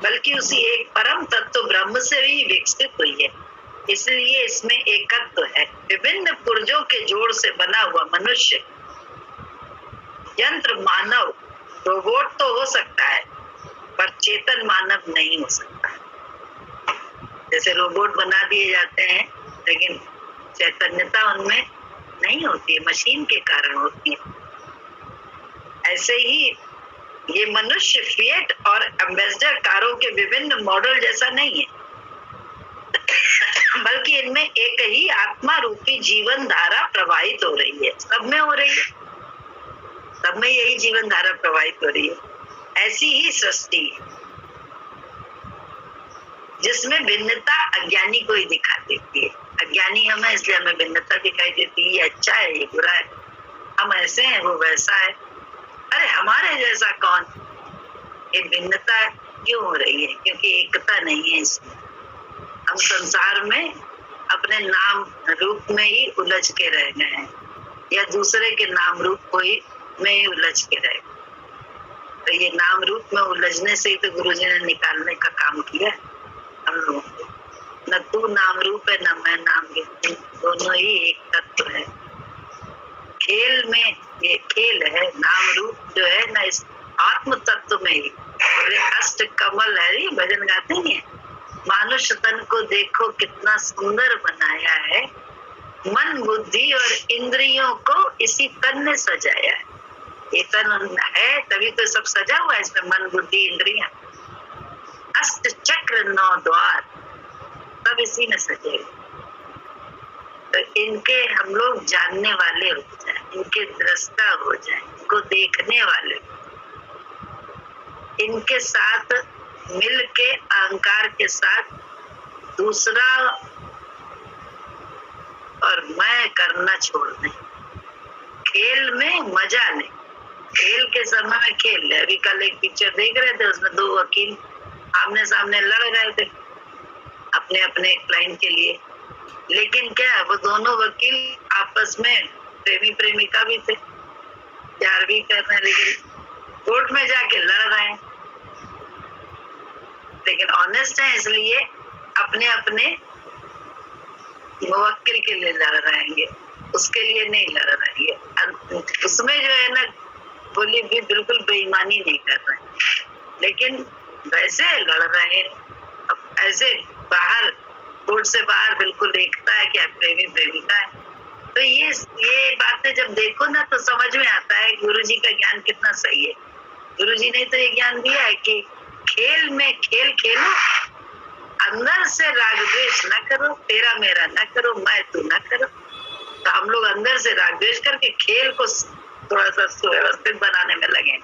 Speaker 1: बल्कि उसी एक परम तत्व ब्रह्म से ही विकसित हुई है। इसलिए इसमें एकत्व है। विभिन्न पुर्जों के जोड़ से बना हुआ मनुष्य, यंत्र, मानव, रोबोट तो हो सकता है, पर चेतन मानव नहीं हो सकता। जैसे रोबोट बना दिए जाते हैं, लेकिन चैतन्यता उनमें नहीं होती है, मशीन के कारण होती है। ऐसे ही ये मनुष्य फिएट और एम्बेसडर कारों के विभिन्न मॉडल जैसा नहीं है, बल्कि इनमें एक ही आत्मा रूपी जीवन धारा प्रवाहित हो रही है। सब में हो रही है, सब में यही जीवन धारा प्रवाहित हो रही है। ऐसी ही सृष्टि जिसमें भिन्नता अज्ञानी को ही दिखा देती है। अज्ञानी हमें, इसलिए हमें भिन्नता दिखाई देती है। ये अच्छा है, ये बुरा है, हम ऐसे हैं, वो वैसा है। अरे हमारे जैसा कौन? ये भिन्नता क्यों हो रही है? क्योंकि एकता नहीं है इसमें। हम संसार में अपने नाम रूप में ही उलझ के रह गए हैं, या दूसरे के नाम रूप को ही में ही उलझ के रह गए। तो ये नाम रूप में उलझने से ही तो गुरुजी ने निकालने का काम किया हम लोगों को। न तू नाम रूप है, न मैं नाम रूप, दोनों ही एक तत्व है। खेल में ये खेल है, नाम रूप जो है ना, इस आत्म तत्व में ही। अष्ट कमल है, ये भजन गाते हैं, मानुष तन को देखो कितना सुंदर बनाया है, मन, बुद्धि और इंद्रियों को इसी तन ने सजाया है। ये तन है तभी तो सब सजा हुआ है इसमें, मन, बुद्धि, इंद्रियां। अष्ट चक्र, 9 द्वार, सब इसी में सजे। तो इनके हम लोग जानने वाले हो जाए, इनके दृष्टा हो जाए, इनको देखने वाले, इनके साथ मिल के अहंकार के साथ दूसरा और मैं करना छोड़ दें। खेल में मजा लें, खेल के समय में खेल ले। अभी कल एक पिक्चर देख रहे थे, उसमें 2 वकील आमने सामने लड़ रहे थे अपने अपने क्लाइंट के लिए, लेकिन क्या वो दोनों वकील आपस में प्रेमी प्रेमिका भी थे, प्यार भी कर रहे हैं, लेकिन कोर्ट में जाके लड़ रहे हैं। लेकिन ऑनेस्ट है, इसलिए अपने अपने मुवक्किल के लिए लड़ रहेंगे, उसके लिए नहीं लड़ रहेंगे। उसमें जो है ना, बोली भी बिल्कुल बेईमानी नहीं कर रहे, लेकिन वैसे लड़ रहे हैं। अब ऐसे बाहर कोर्ट से बाहर बिल्कुल एकता है, क्या प्रेमी प्रेमिका है। तो ये बातें जब देखो ना तो समझ में आता है गुरुजी का ज्ञान कितना सही है। गुरुजी ने तो ये ज्ञान दिया है कि खेल में खेल खेलो, अंदर से राग द्वेष न करो, तेरा मेरा न करो, मैं तू न करो। तो हम लोग अंदर से राग द्वेष करके खेल को थोड़ा सा सुव्यवस्थित बनाने में लगे।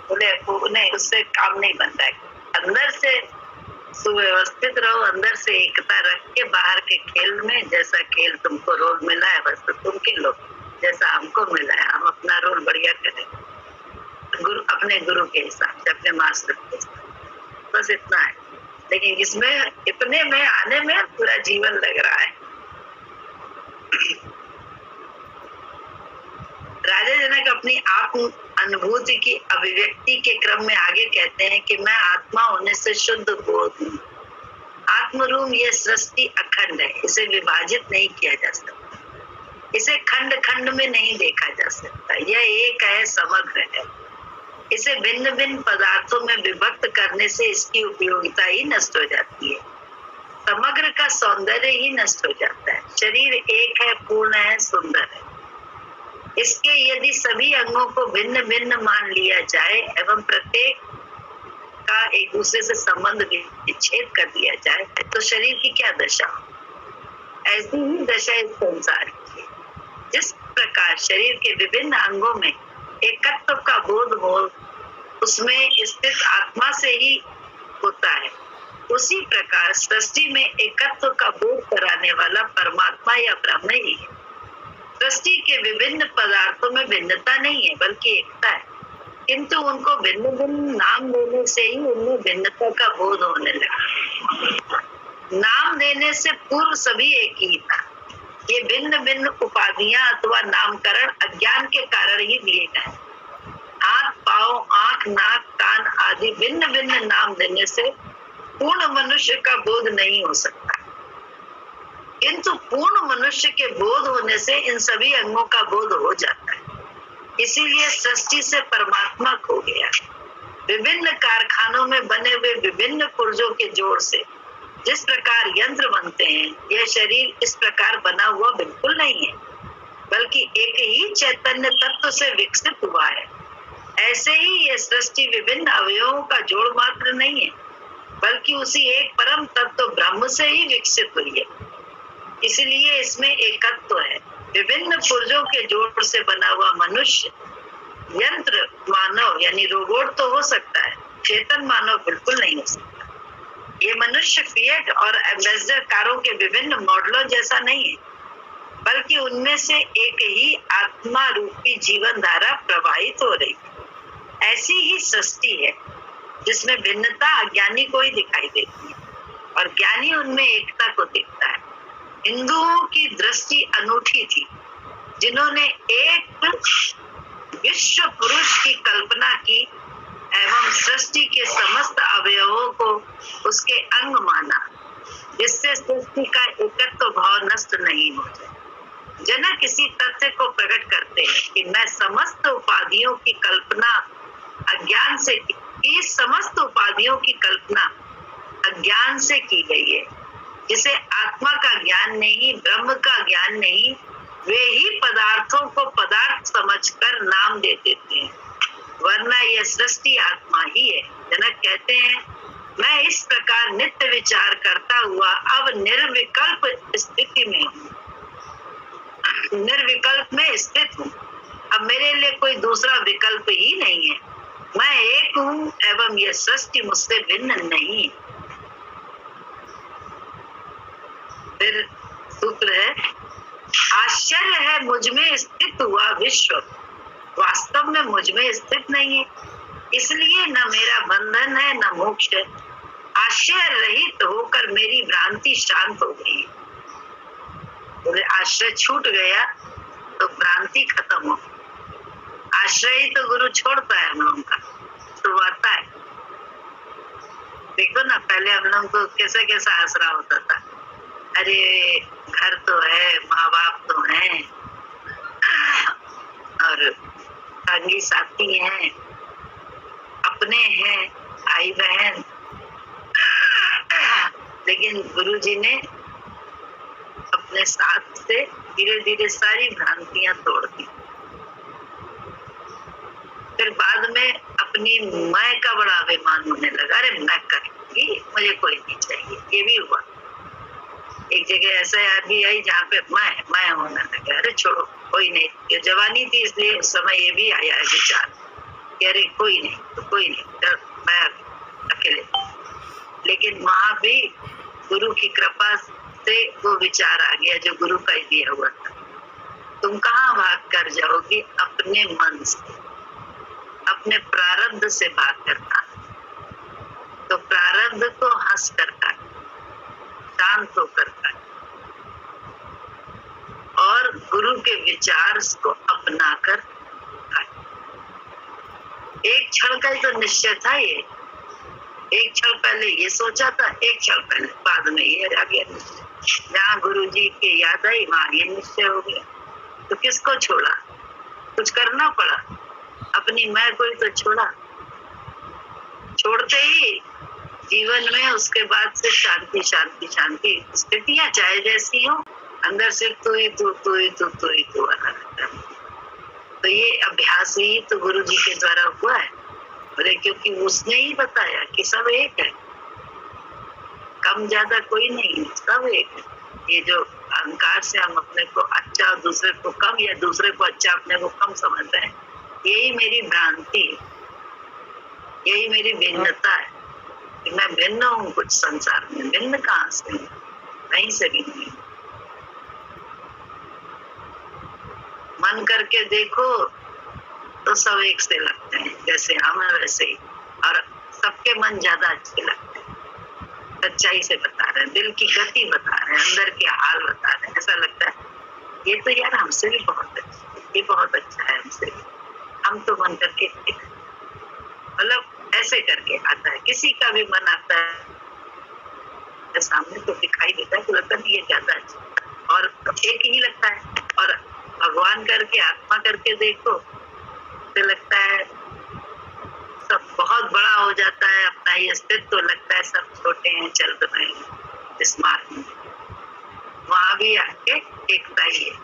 Speaker 1: बोले उन्हें उससे काम नहीं बनता है। अंदर से सुव्यवस्थित रहो, अंदर से एकता रख के बाहर के खेल में जैसा खेल तुमको रोल मिला है बस तो तुम खेलो, जैसा हमको मिला है हम अपना रोल बढ़िया करें, अपने गुरु के हिसाब से, अपने मास्टर के हिसाब, बस इतना है। लेकिन इसमें इतने में आने में पूरा जीवन लग रहा है। राजा जनक अपनी आत्म अनुभूति की अभिव्यक्ति के क्रम में आगे कहते हैं कि मैं आत्मा होने से शुद्ध बोध हूँ। आत्मरूप यह सृष्टि अखंड है, इसे विभाजित नहीं किया जा सकता, इसे खंड खंड में नहीं देखा जा सकता, यह एक है, समग्र है। इसे भिन्न भिन्न पदार्थों में विभक्त करने से इसकी उपयोगिता ही नष्ट हो जाती है, समग्र का सौंदर्य ही नष्ट हो जाता है। शरीर एक है, पूर्ण है, सुंदर है। इसके यदि सभी अंगों को भिन्न भिन्न मान लिया जाए एवं प्रत्येक का एक दूसरे से संबंध विच्छेद कर दिया जाए तो शरीर की क्या दशा हो? ऐसी ही दशा इस संसार की है। जिस प्रकार शरीर के विभिन्न अंगों में एकत्व का बोध हो उसमें स्थित आत्मा से ही होता है, उसी प्रकार सृष्टि में एकत्व का बोध कराने वाला परमात्मा या ब्रह्म ही है। सृष्टि के विभिन्न पदार्थों में भिन्नता नहीं है बल्कि एकता है, किंतु उनको भिन्न भिन्न नाम देने से ही उनमें भिन्नता का बोध होने लगा। नाम देने से पूर्व सभी एक ही था। ये भिन्न भिन्न उपाधियां अथवा नामकरण अज्ञान के कारण ही दिए गए। हाथ, पांव, आंख, नाक, कान आदि भिन्न भिन्न नाम देने से पूर्ण मनुष्य का बोध नहीं हो सकता, किंतु पूर्ण मनुष्य के बोध होने से इन सभी अंगों का बोध हो जाता है। इसीलिए सृष्टि से परमात्मा खो गया। विभिन्न कारखानों में बने हुए विभिन्न पुर्जों के जोड़ से जिस प्रकार यंत्र बनते हैं, यह शरीर इस प्रकार बना हुआ बिल्कुल नहीं है, बल्कि एक ही चैतन्य तत्व से विकसित हुआ है। ऐसे ही यह सृष्टि विभिन्न अवयवों का जोड़ मात्र नहीं है, बल्कि उसी एक परम तत्व ब्रह्म से ही विकसित हुई है। इसलिए इसमें एकत्व है। विभिन्न पुर्जों के जोड़ से बना हुआ मनुष्य, यंत्र मानव यानी रोबोट तो हो सकता है, चेतन मानव बिल्कुल नहीं हो सकता। ये मनुष्य फिएट और एम्बेसडर कारों के विभिन्न मॉडलों जैसा नहीं है, बल्कि उनमें से एक ही आत्मा रूपी जीवन धारा प्रवाहित हो रही है। ऐसी ही सृष्टि है जिसमें भिन्नता अज्ञानी को ही दिखाई देती है और ज्ञानी उनमें एकता को देखता है। हिंदुओं की दृष्टि अनूठी थी, जिन्होंने एक विश्व पुरुष की कल्पना की एवं सृष्टि के समस्त अवयवों को उसके अंग माना, जिससे सृष्टि का एकत्व भाव नष्ट नहीं हो जाए। जनक किसी तथ्य को प्रकट करते हैं कि मैं समस्त उपाधियों की कल्पना अज्ञान से की, समस्त उपाधियों की कल्पना अज्ञान से की गई है। जिसे आत्मा का ज्ञान नहीं, ब्रह्म का ज्ञान नहीं, वे ही पदार्थों को पदार्थ समझकर नाम दे देते हैं, वरना यह सृष्टि आत्मा ही है। जनक कहते हैं, मैं इस प्रकार नित्य विचार करता हुआ अब निर्विकल्प स्थिति में हूँ, निर्विकल्प में स्थित हूँ। अब मेरे लिए कोई दूसरा विकल्प ही नहीं है। मैं एक हूँ एवं यह सृष्टि मुझसे भिन्न नहीं है। फिर सूत्र है, आश्चर्य है मुझ में स्थित हुआ विश्व, वास्तव में मुझ में स्थित नहीं है, इसलिए न मेरा बंधन है न मोक्ष है। आश्रय रहित होकर मेरी भ्रांति शांत हो गई। बोले आश्रय छूट गया तो भ्रांति खत्म हो। आश्रय ही तो गुरु छोड़ता है हम लोगों का, छुड़वाता है। देखो ना, पहले हम लोगों को कैसा कैसा आसरा होता था। अरे घर तो है, माँ बाप तो हैं और संगी साथी हैं, अपने हैं, भाई बहन, लेकिन गुरु जी ने अपने साथ से धीरे धीरे सारी भ्रांतियां तोड़ दी। फिर बाद में अपनी मैं का बड़ा अभिमान होने लगा, अरे मैं करूंगी, मुझे कोई नहीं चाहिए। ये भी हुआ। एक जगह ऐसा आदमी आई जहाँ पे मैं होने लगा, अरे छोड़ो कोई नहीं। ये जवानी थी इसलिए उस समय ये भी आया है विचार कि अरे कोई नहीं तो कोई नहीं, मैं अकेले। लेकिन वहां भी गुरु की कृपा से वो विचार आ गया जो गुरु का ही दिया हुआ था। तुम कहाँ भाग कर जाओगी? अपने मन से, अपने प्रारब्ध से भाग करना। तो प्रारब्ध को हंस कर काट, शांत होकर काट, और गुरु के विचार को अपना कर काट। एक क्षण का ही तो निश्चय था ये। एक क्षण पहले ये सोचा था, एक क्षण पहले, बाद में ये आ गया। जहाँ गुरु जी की याद आई वहां ये निश्चय हो गया। तो किसको छोड़ा? कुछ करना पड़ा, अपनी मैं को ही तो छोड़ा। छोड़ते ही जीवन में उसके बाद से शांति शांति शांति। स्थितियां चाहे जैसी हो, अंदर से तू ही तू, तू ही तू, तू ही तू आना रहता है। तो ये अभ्यास ही तो गुरु जी के द्वारा हुआ है। बोले क्योंकि उसने ही बताया कि सब एक है, कम ज्यादा कोई नहीं, सब एक है। ये जो अहंकार से हम अपने को अच्छा और दूसरे को कम, या दूसरे को अच्छा अपने को कम समझते हैं, यही मेरी भ्रांति है, यही मेरी भिन्नता है कि मैं भिन्न हूँ कुछ संसार में। भिन्न कहाँ से हूँ? कहीं से भी नहीं। मन करके देखो तो सब एक से लगते हैं, जैसे हम हैं वैसे ही। और सबके मन ज्यादा अच्छे लगते हैं, सच्चाई से बता रहे हैं, दिल की गति बता रहे हैं, अंदर के हाल बता रहे हैं। ऐसा लगता है ये तो यार हमसे भी बहुत अच्छा है, ये बहुत अच्छा है हमसे भी। हम तो मन करके मतलब ऐसे करके आता है। किसी का भी मन आता है सामने तो दिखाई देता है, तो लगता है ये ज्यादा अच्छा, और एक ही लगता है। और भगवान करके, आत्मा करके देखो तो लगता है सब बहुत बड़ा हो जाता है। अपना ये अस्तित्व तो लगता है सब छोटे हैं, चल रहे हैं इस मार्ग में। वहां भी आके एकता ही है।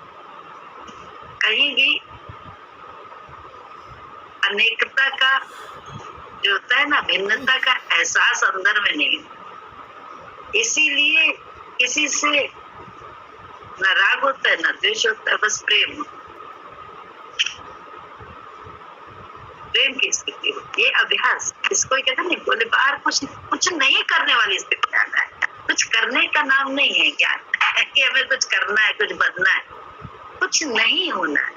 Speaker 1: कहीं भी अनेकता का जो होता है ना, भिन्नता का एहसास अंदर में नहीं। इसीलिए किसी से न राग होता है न द्वेष होता है, बस प्रेम। प्रेम की स्थिति होती है, अभ्यास। इसको कहते नहीं, बोले बाहर कुछ नहीं करने वाली स्थिति आता है। कुछ करने का नाम नहीं है ज्ञान कि हमें कुछ करना है, कुछ बनना है। कुछ नहीं होना है,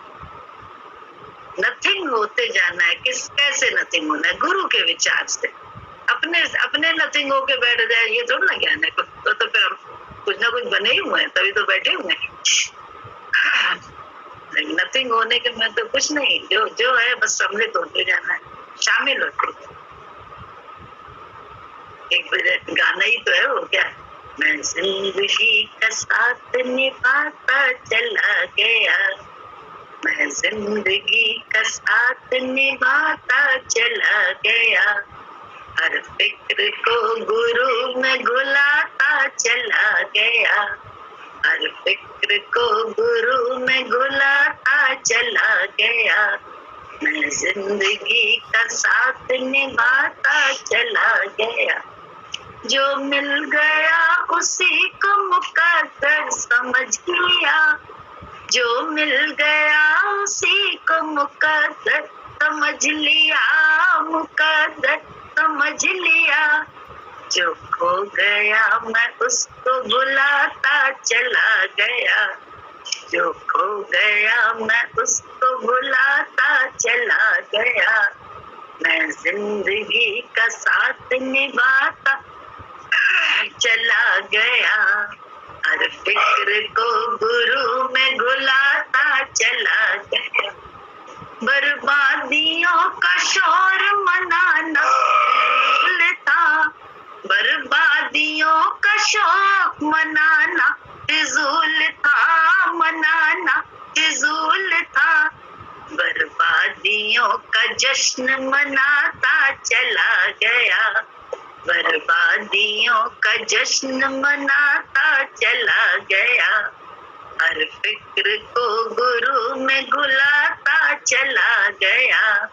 Speaker 1: नथिंग होते जाना है। कैसे नथिंग होना है? गुरु के विचार से। अपने नथिंग होके बैठ जाए ये थोड़ा ना ज्ञान है। तो फिर हम कुछ ना कुछ बने ही हुए हैं, तभी तो बैठे हुए हैं। नथिंग होने के में तो कुछ नहीं, जो है बस सम्मिलित होते जाना है, शामिल होते। एक गाना ही तो है वो, क्या? मैं जिंदगी का साथ निभाता चला गया, मैं जिंदगी का साथ निभाता चला गया, हर फिक्र को गुरु में घुलाता चला गया, हर फिक्र को गुरु में घुलाता चला गया, मैं जिंदगी का साथ निभाता चला गया। जो मिल गया उसी को मुकद्दर समझ लिया, जो मिल गया उसी को मुकद्दर समझ लिया, मुकद्दर समझ लिया। जो खो गया मैं उसको बुलाता चला गया, जो खो गया मैं उसको बुलाता चला गया, मैं जिंदगी का साथ निभाता चला गया, हर फिक्र को गुरु में घुलाता चला गया। बर्बादियों का शोर मनाना फिजूल था, बर्बादियों का शौक मनाना फिजूल था, मनाना फिजूल था। बर्बादियों बर्बादियों का जश्न मनाता चला गया, बर्बादियों का जश्न मनाता चला गया, हर फिक्र को गुरु में घुलाता चला गया,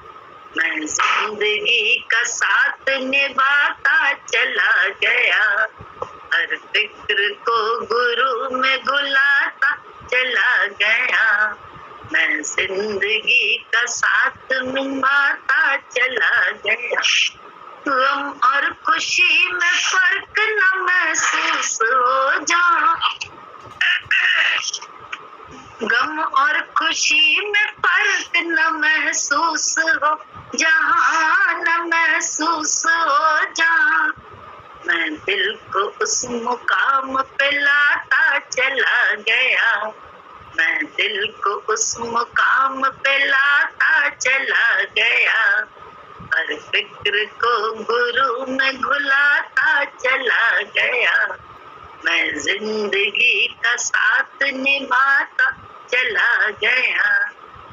Speaker 1: मैं जिंदगी का साथ निभाता चला गया, हर फिक्र को गुरु में घुलाता चला गया, मैं जिंदगी का साथ निभाता चला गया, गम और खुशी में फर्क न महसूस हो जा, गम और खुशी में फर्क न महसूस हो जहाँ, न महसूस हो जहाँ, मैं दिल को उस मुकाम पे लाता चला गया, मैं दिल को उस मुकाम पे लाता चला गया, हर फिक्र को गुरु में घुलाता चला गया, मैं जिंदगी का साथ निभाता चला गया।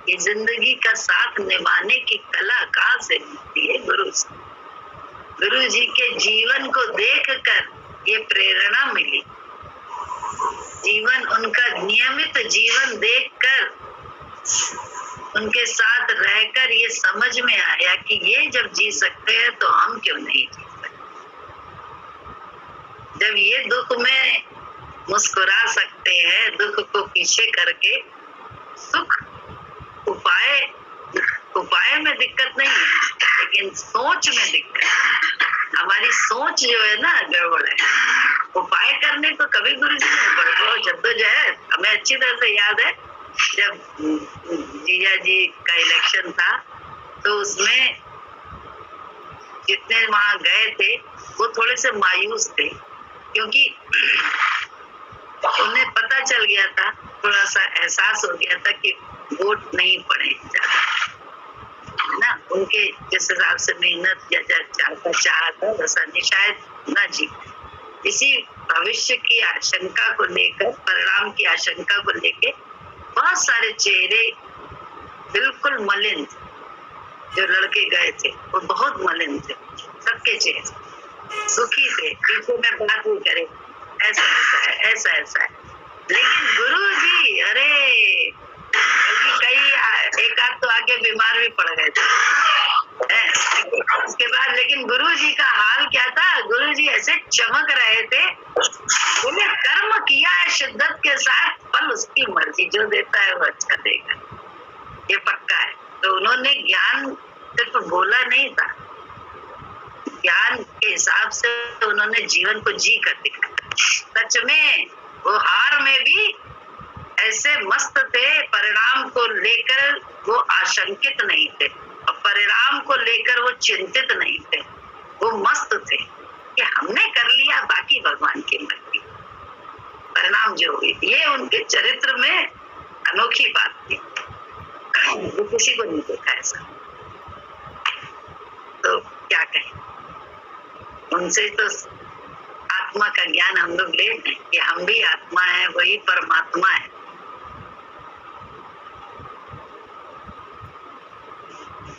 Speaker 1: ये जिंदगी का साथ निभाने की कला कहाँ से मिलती है? गुरु से। गुरु जी के जीवन को देखकर ये प्रेरणा मिली, जीवन उनका नियमित जीवन देखकर उनके साथ रहकर ये समझ में आया कि ये जब जी सकते हैं तो हम क्यों नहीं जी सकते। जब ये दुख में मुस्कुरा सकते हैं, दुख को पीछे करके सुख उपाय में दिक्कत नहीं है, लेकिन सोच में दिक्कत है। हमारी सोच जो है ना गड़बड़ है। उपाय करने को कभी गुरु जी ने पढ़ो जद्दोजहद हमें अच्छी तरह से याद है। जब जीजा जी का इलेक्शन था तो उसमें जितने वहां गए थे वो थोड़े से मायूस थे, क्योंकि उन्हें पता चल गया था, थोड़ा सा एहसास हो गया था कि वोट नहीं पड़े ज्यादा, है ना। उनके जिस हिसाब से मेहनत या चाह था वैसा नहीं, शायद ना जीत। इसी भविष्य की आशंका को लेकर, परिणाम की आशंका को लेकर बहुत सारे चेहरे बिल्कुल मलिन थे। जो लड़के गए थे वो बहुत मलिन थे, सबके चेहरे सुखी थे, पीछे में बात नहीं करे, ऐसा ऐसा है, ऐसा ऐसा है। लेकिन गुरु जी, अरे कई एक आध तो आगे बीमार भी पड़ गए थे उसके बाद। लेकिन गुरु जी का हाल क्या था? गुरु जी ऐसे चमक रहे थे, उन्हें कर्म किया है शिद्दत के साथ, फल उसकी मर्जी, जो देता है वो अच्छा देगा, ये पक्का है। तो उन्होंने ज्ञान सिर्फ बोला नहीं था, ज्ञान के हिसाब से तो उन्होंने जीवन को जी कर दिखाया। सच में वो हार में भी ऐसे मस्त थे, परिणाम को लेकर वो आशंकित नहीं थे और परिणाम को लेकर वो चिंतित नहीं थे। वो मस्त थे कि हमने कर लिया, बाकी भगवान की मर्जी, परिणाम जो हुई। ये उनके चरित्र में अनोखी बात थी, वो किसी को नहीं देखा ऐसा। तो क्या कहें, उनसे तो आत्मा का ज्ञान हम लोग ले लें कि हम भी आत्मा है, वही परमात्मा है।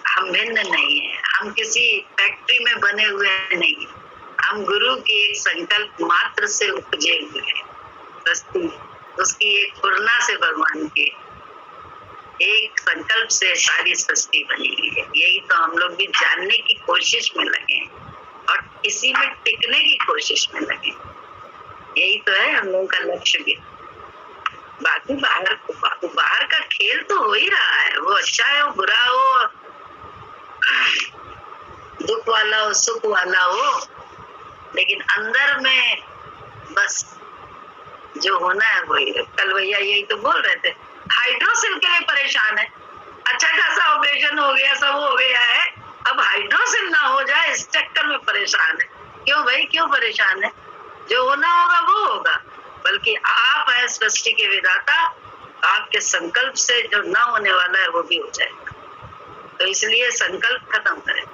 Speaker 1: हम भिन्न नहीं है, हम किसी फैक्ट्री में बने हुए नहीं, हम गुरु की एक संकल्प मात्र से उपजे हुए हैं। सृष्टि उसकी एक पूर्णा से, भगवान के एक संकल्प से सारी सृष्टि बनी हुई है। यही तो हम लोग भी जानने की कोशिश में लगे और इसी में टिकने की कोशिश में लगे। यही तो है हम लोगों का लक्ष्य भी। बाकी बाहर का खेल तो हो ही रहा है, वो अच्छा है, वो बुरा हो, दुख वाला हो, सुख वाला हो, लेकिन अंदर में बस जो होना है वही। कल भैया यही तो बोल रहे थे, हाइड्रोसिल के लिए परेशान है, अच्छा खासा ऑपरेशन हो गया, सब हो गया है, अब हाइड्रोसिल ना हो जाए इस चक्कर में परेशान है। क्यों भाई, क्यों परेशान है? जो होना होगा वो होगा, बल्कि आप है सृष्टि के विधाता, आपके संकल्प से जो ना होने वाला है वो भी हो जाएगा। तो इसलिए संकल्प खत्म करें,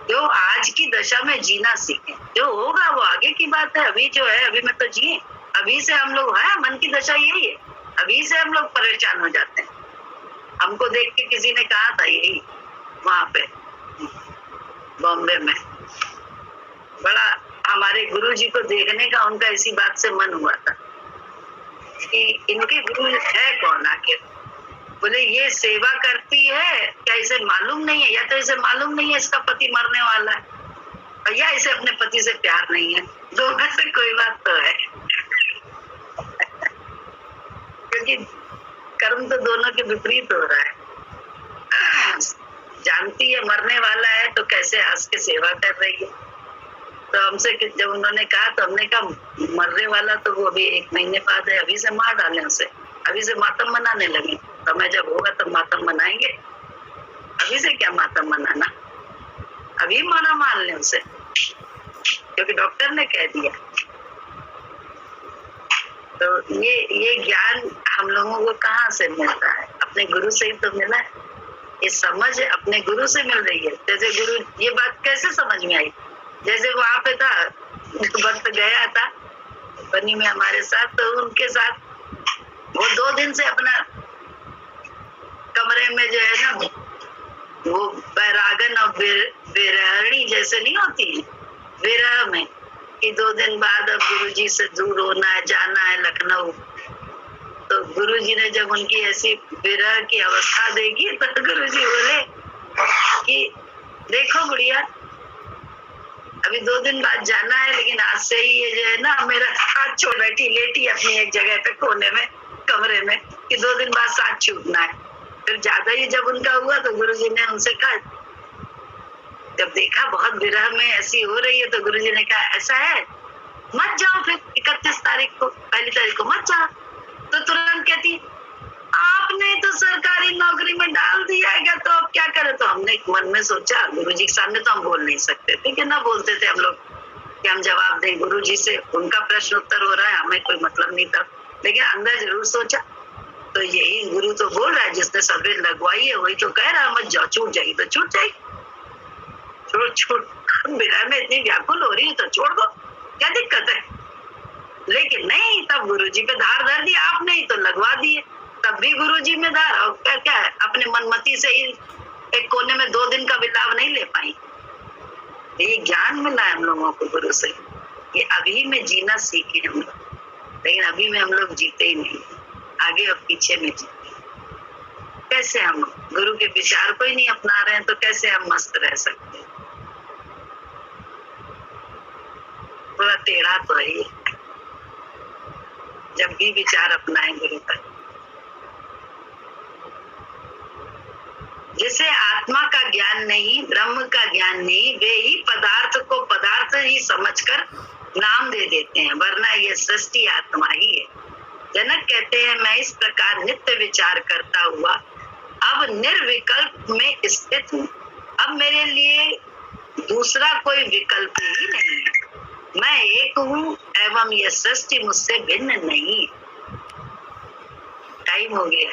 Speaker 1: जो आज की दशा में जीना सीखें। जो होगा वो आगे की बात है, अभी जो है अभी में तो जिए। अभी से हम लोग है, मन की दशा यही है, अभी से हम लोग परेशान हो जाते हैं। हमको देख के किसी ने कहा था यही वहां पे बॉम्बे में। बड़ा हमारे गुरुजी को देखने का उनका इसी बात से मन हुआ था कि इनके गुरु है कौन आखिर। बोले ये सेवा करती है क्या, इसे मालूम नहीं है, या तो इसे मालूम नहीं है इसका पति मरने वाला है, और या इसे अपने पति से प्यार नहीं है, दो में से कोई बात तो है। क्योंकि कर्म तो दोनों के विपरीत हो रहा है। जानती है मरने वाला है तो कैसे हंस के सेवा कर रही है। तो हमसे जब उन्होंने कहा तो हमने कहा मरने वाला तो वो अभी 1 महीने बाद है, अभी से मार डालें उसे, अभी से मातम मनाने लगे, समय जब होगा तब मातम मनाएंगे, अभी से क्या मातम मनाना, अभी माना मान लें उसे, क्योंकि डॉक्टर ने कह दिया। तो ये ज्ञान हम लोगों को कहाँ से मिलता है? अपने गुरु से ही तो मिला है। ये समझ अपने गुरु से मिल रही है। जैसे गुरु, ये बात कैसे समझ में आई? जैसे वहां पे था, वक्त गया था बनी में हमारे साथ, तो उनके साथ वो 2 दिन से अपना कमरे में जो है ना, वो बैरागन और विरहणी जैसे नहीं होती विरह में, कि 2 दिन बाद अब गुरुजी से दूर होना है, जाना है लखनऊ। तो गुरुजी ने जब उनकी ऐसी विरह की अवस्था देखी तो गुरुजी बोले कि देखो गुड़िया, अभी 2 दिन बाद जाना है, लेकिन आज से ही ये जो है ना मेरा साथ छोड़ बैठी लेटी अपनी एक जगह पे कोने में कमरे में, कि 2 दिन बाद साथ छूटना है। फिर ज्यादा ही जब उनका हुआ तो गुरुजी ने उनसे कहा, जब देखा बहुत विरह में ऐसी हो रही है, तो गुरुजी ने कहा ऐसा है मत जाओ, फिर 31 तारीख को, 1 तारीख को मत जाओ। तो तुरंत कहती आपने तो सरकारी नौकरी में डाल दिया है, तो अब क्या करें? तो हमने मन में सोचा, गुरुजी के सामने तो हम बोल नहीं सकते थे, कि ना बोलते थे हम लोग कि हम जवाब दें गुरुजी से, उनका प्रश्न उत्तर हो रहा है, हमें कोई मतलब नहीं था, लेकिन अंदर जरूर सोचा। तो यही गुरु तो बोल रहा है, जिसने सब्र लगवाई है वही तो कह रहा है मत जाओ, छूट जाएगी तो छूट जाएगी, छोड़ बिना में इतनी व्याकुल हो रही है तो छोड़ दो, क्या दिक्कत है? लेकिन नहीं, तब गुरुजी पे धार धर दी आपने ही, तो लगवा दिए, तब भी गुरुजी में धार। और क्या है, अपने मनमती से ही एक कोने में 2 दिन का भी लाभ नहीं ले पाई। ये ज्ञान मिला है हम लोगों को गुरु से, ये अभी में जीना सीखे हम लोग, लेकिन अभी में हम लोग जीते ही नहीं, आगे और पीछे में जीते। कैसे हम गुरु के विचार को ही नहीं अपना रहे हैं, तो कैसे हम मस्त रह सकते हैं? थोड़ा टेढ़ा तो है, जब भी विचार अपनाए गुरु का। जिसे आत्मा का ज्ञान नहीं, ब्रह्म का ज्ञान नहीं, वे ही पदार्थ को पदार्थ ही समझकर नाम दे देते हैं, वरना ये सृष्टि आत्मा ही है। जनक कहते हैं मैं इस प्रकार नित्य विचार करता हुआ अब निर्विकल्प में स्थित हूँ। अब मेरे लिए दूसरा कोई विकल्प ही नहीं है। मैं एक हूँ एवं यह सृष्टि मुझसे भिन्न नहीं। टाइम हो गया।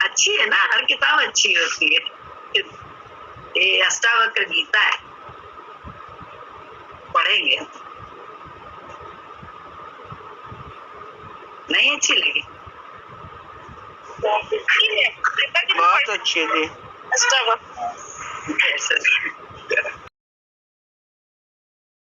Speaker 1: अच्छी है ना, हर किताब अच्छी होती है। ये अष्टावक्र गीता है, पढ़ेंगे। नहीं अच्छी लगी?
Speaker 2: बहुत अच्छी थी।
Speaker 1: अष्टावक्र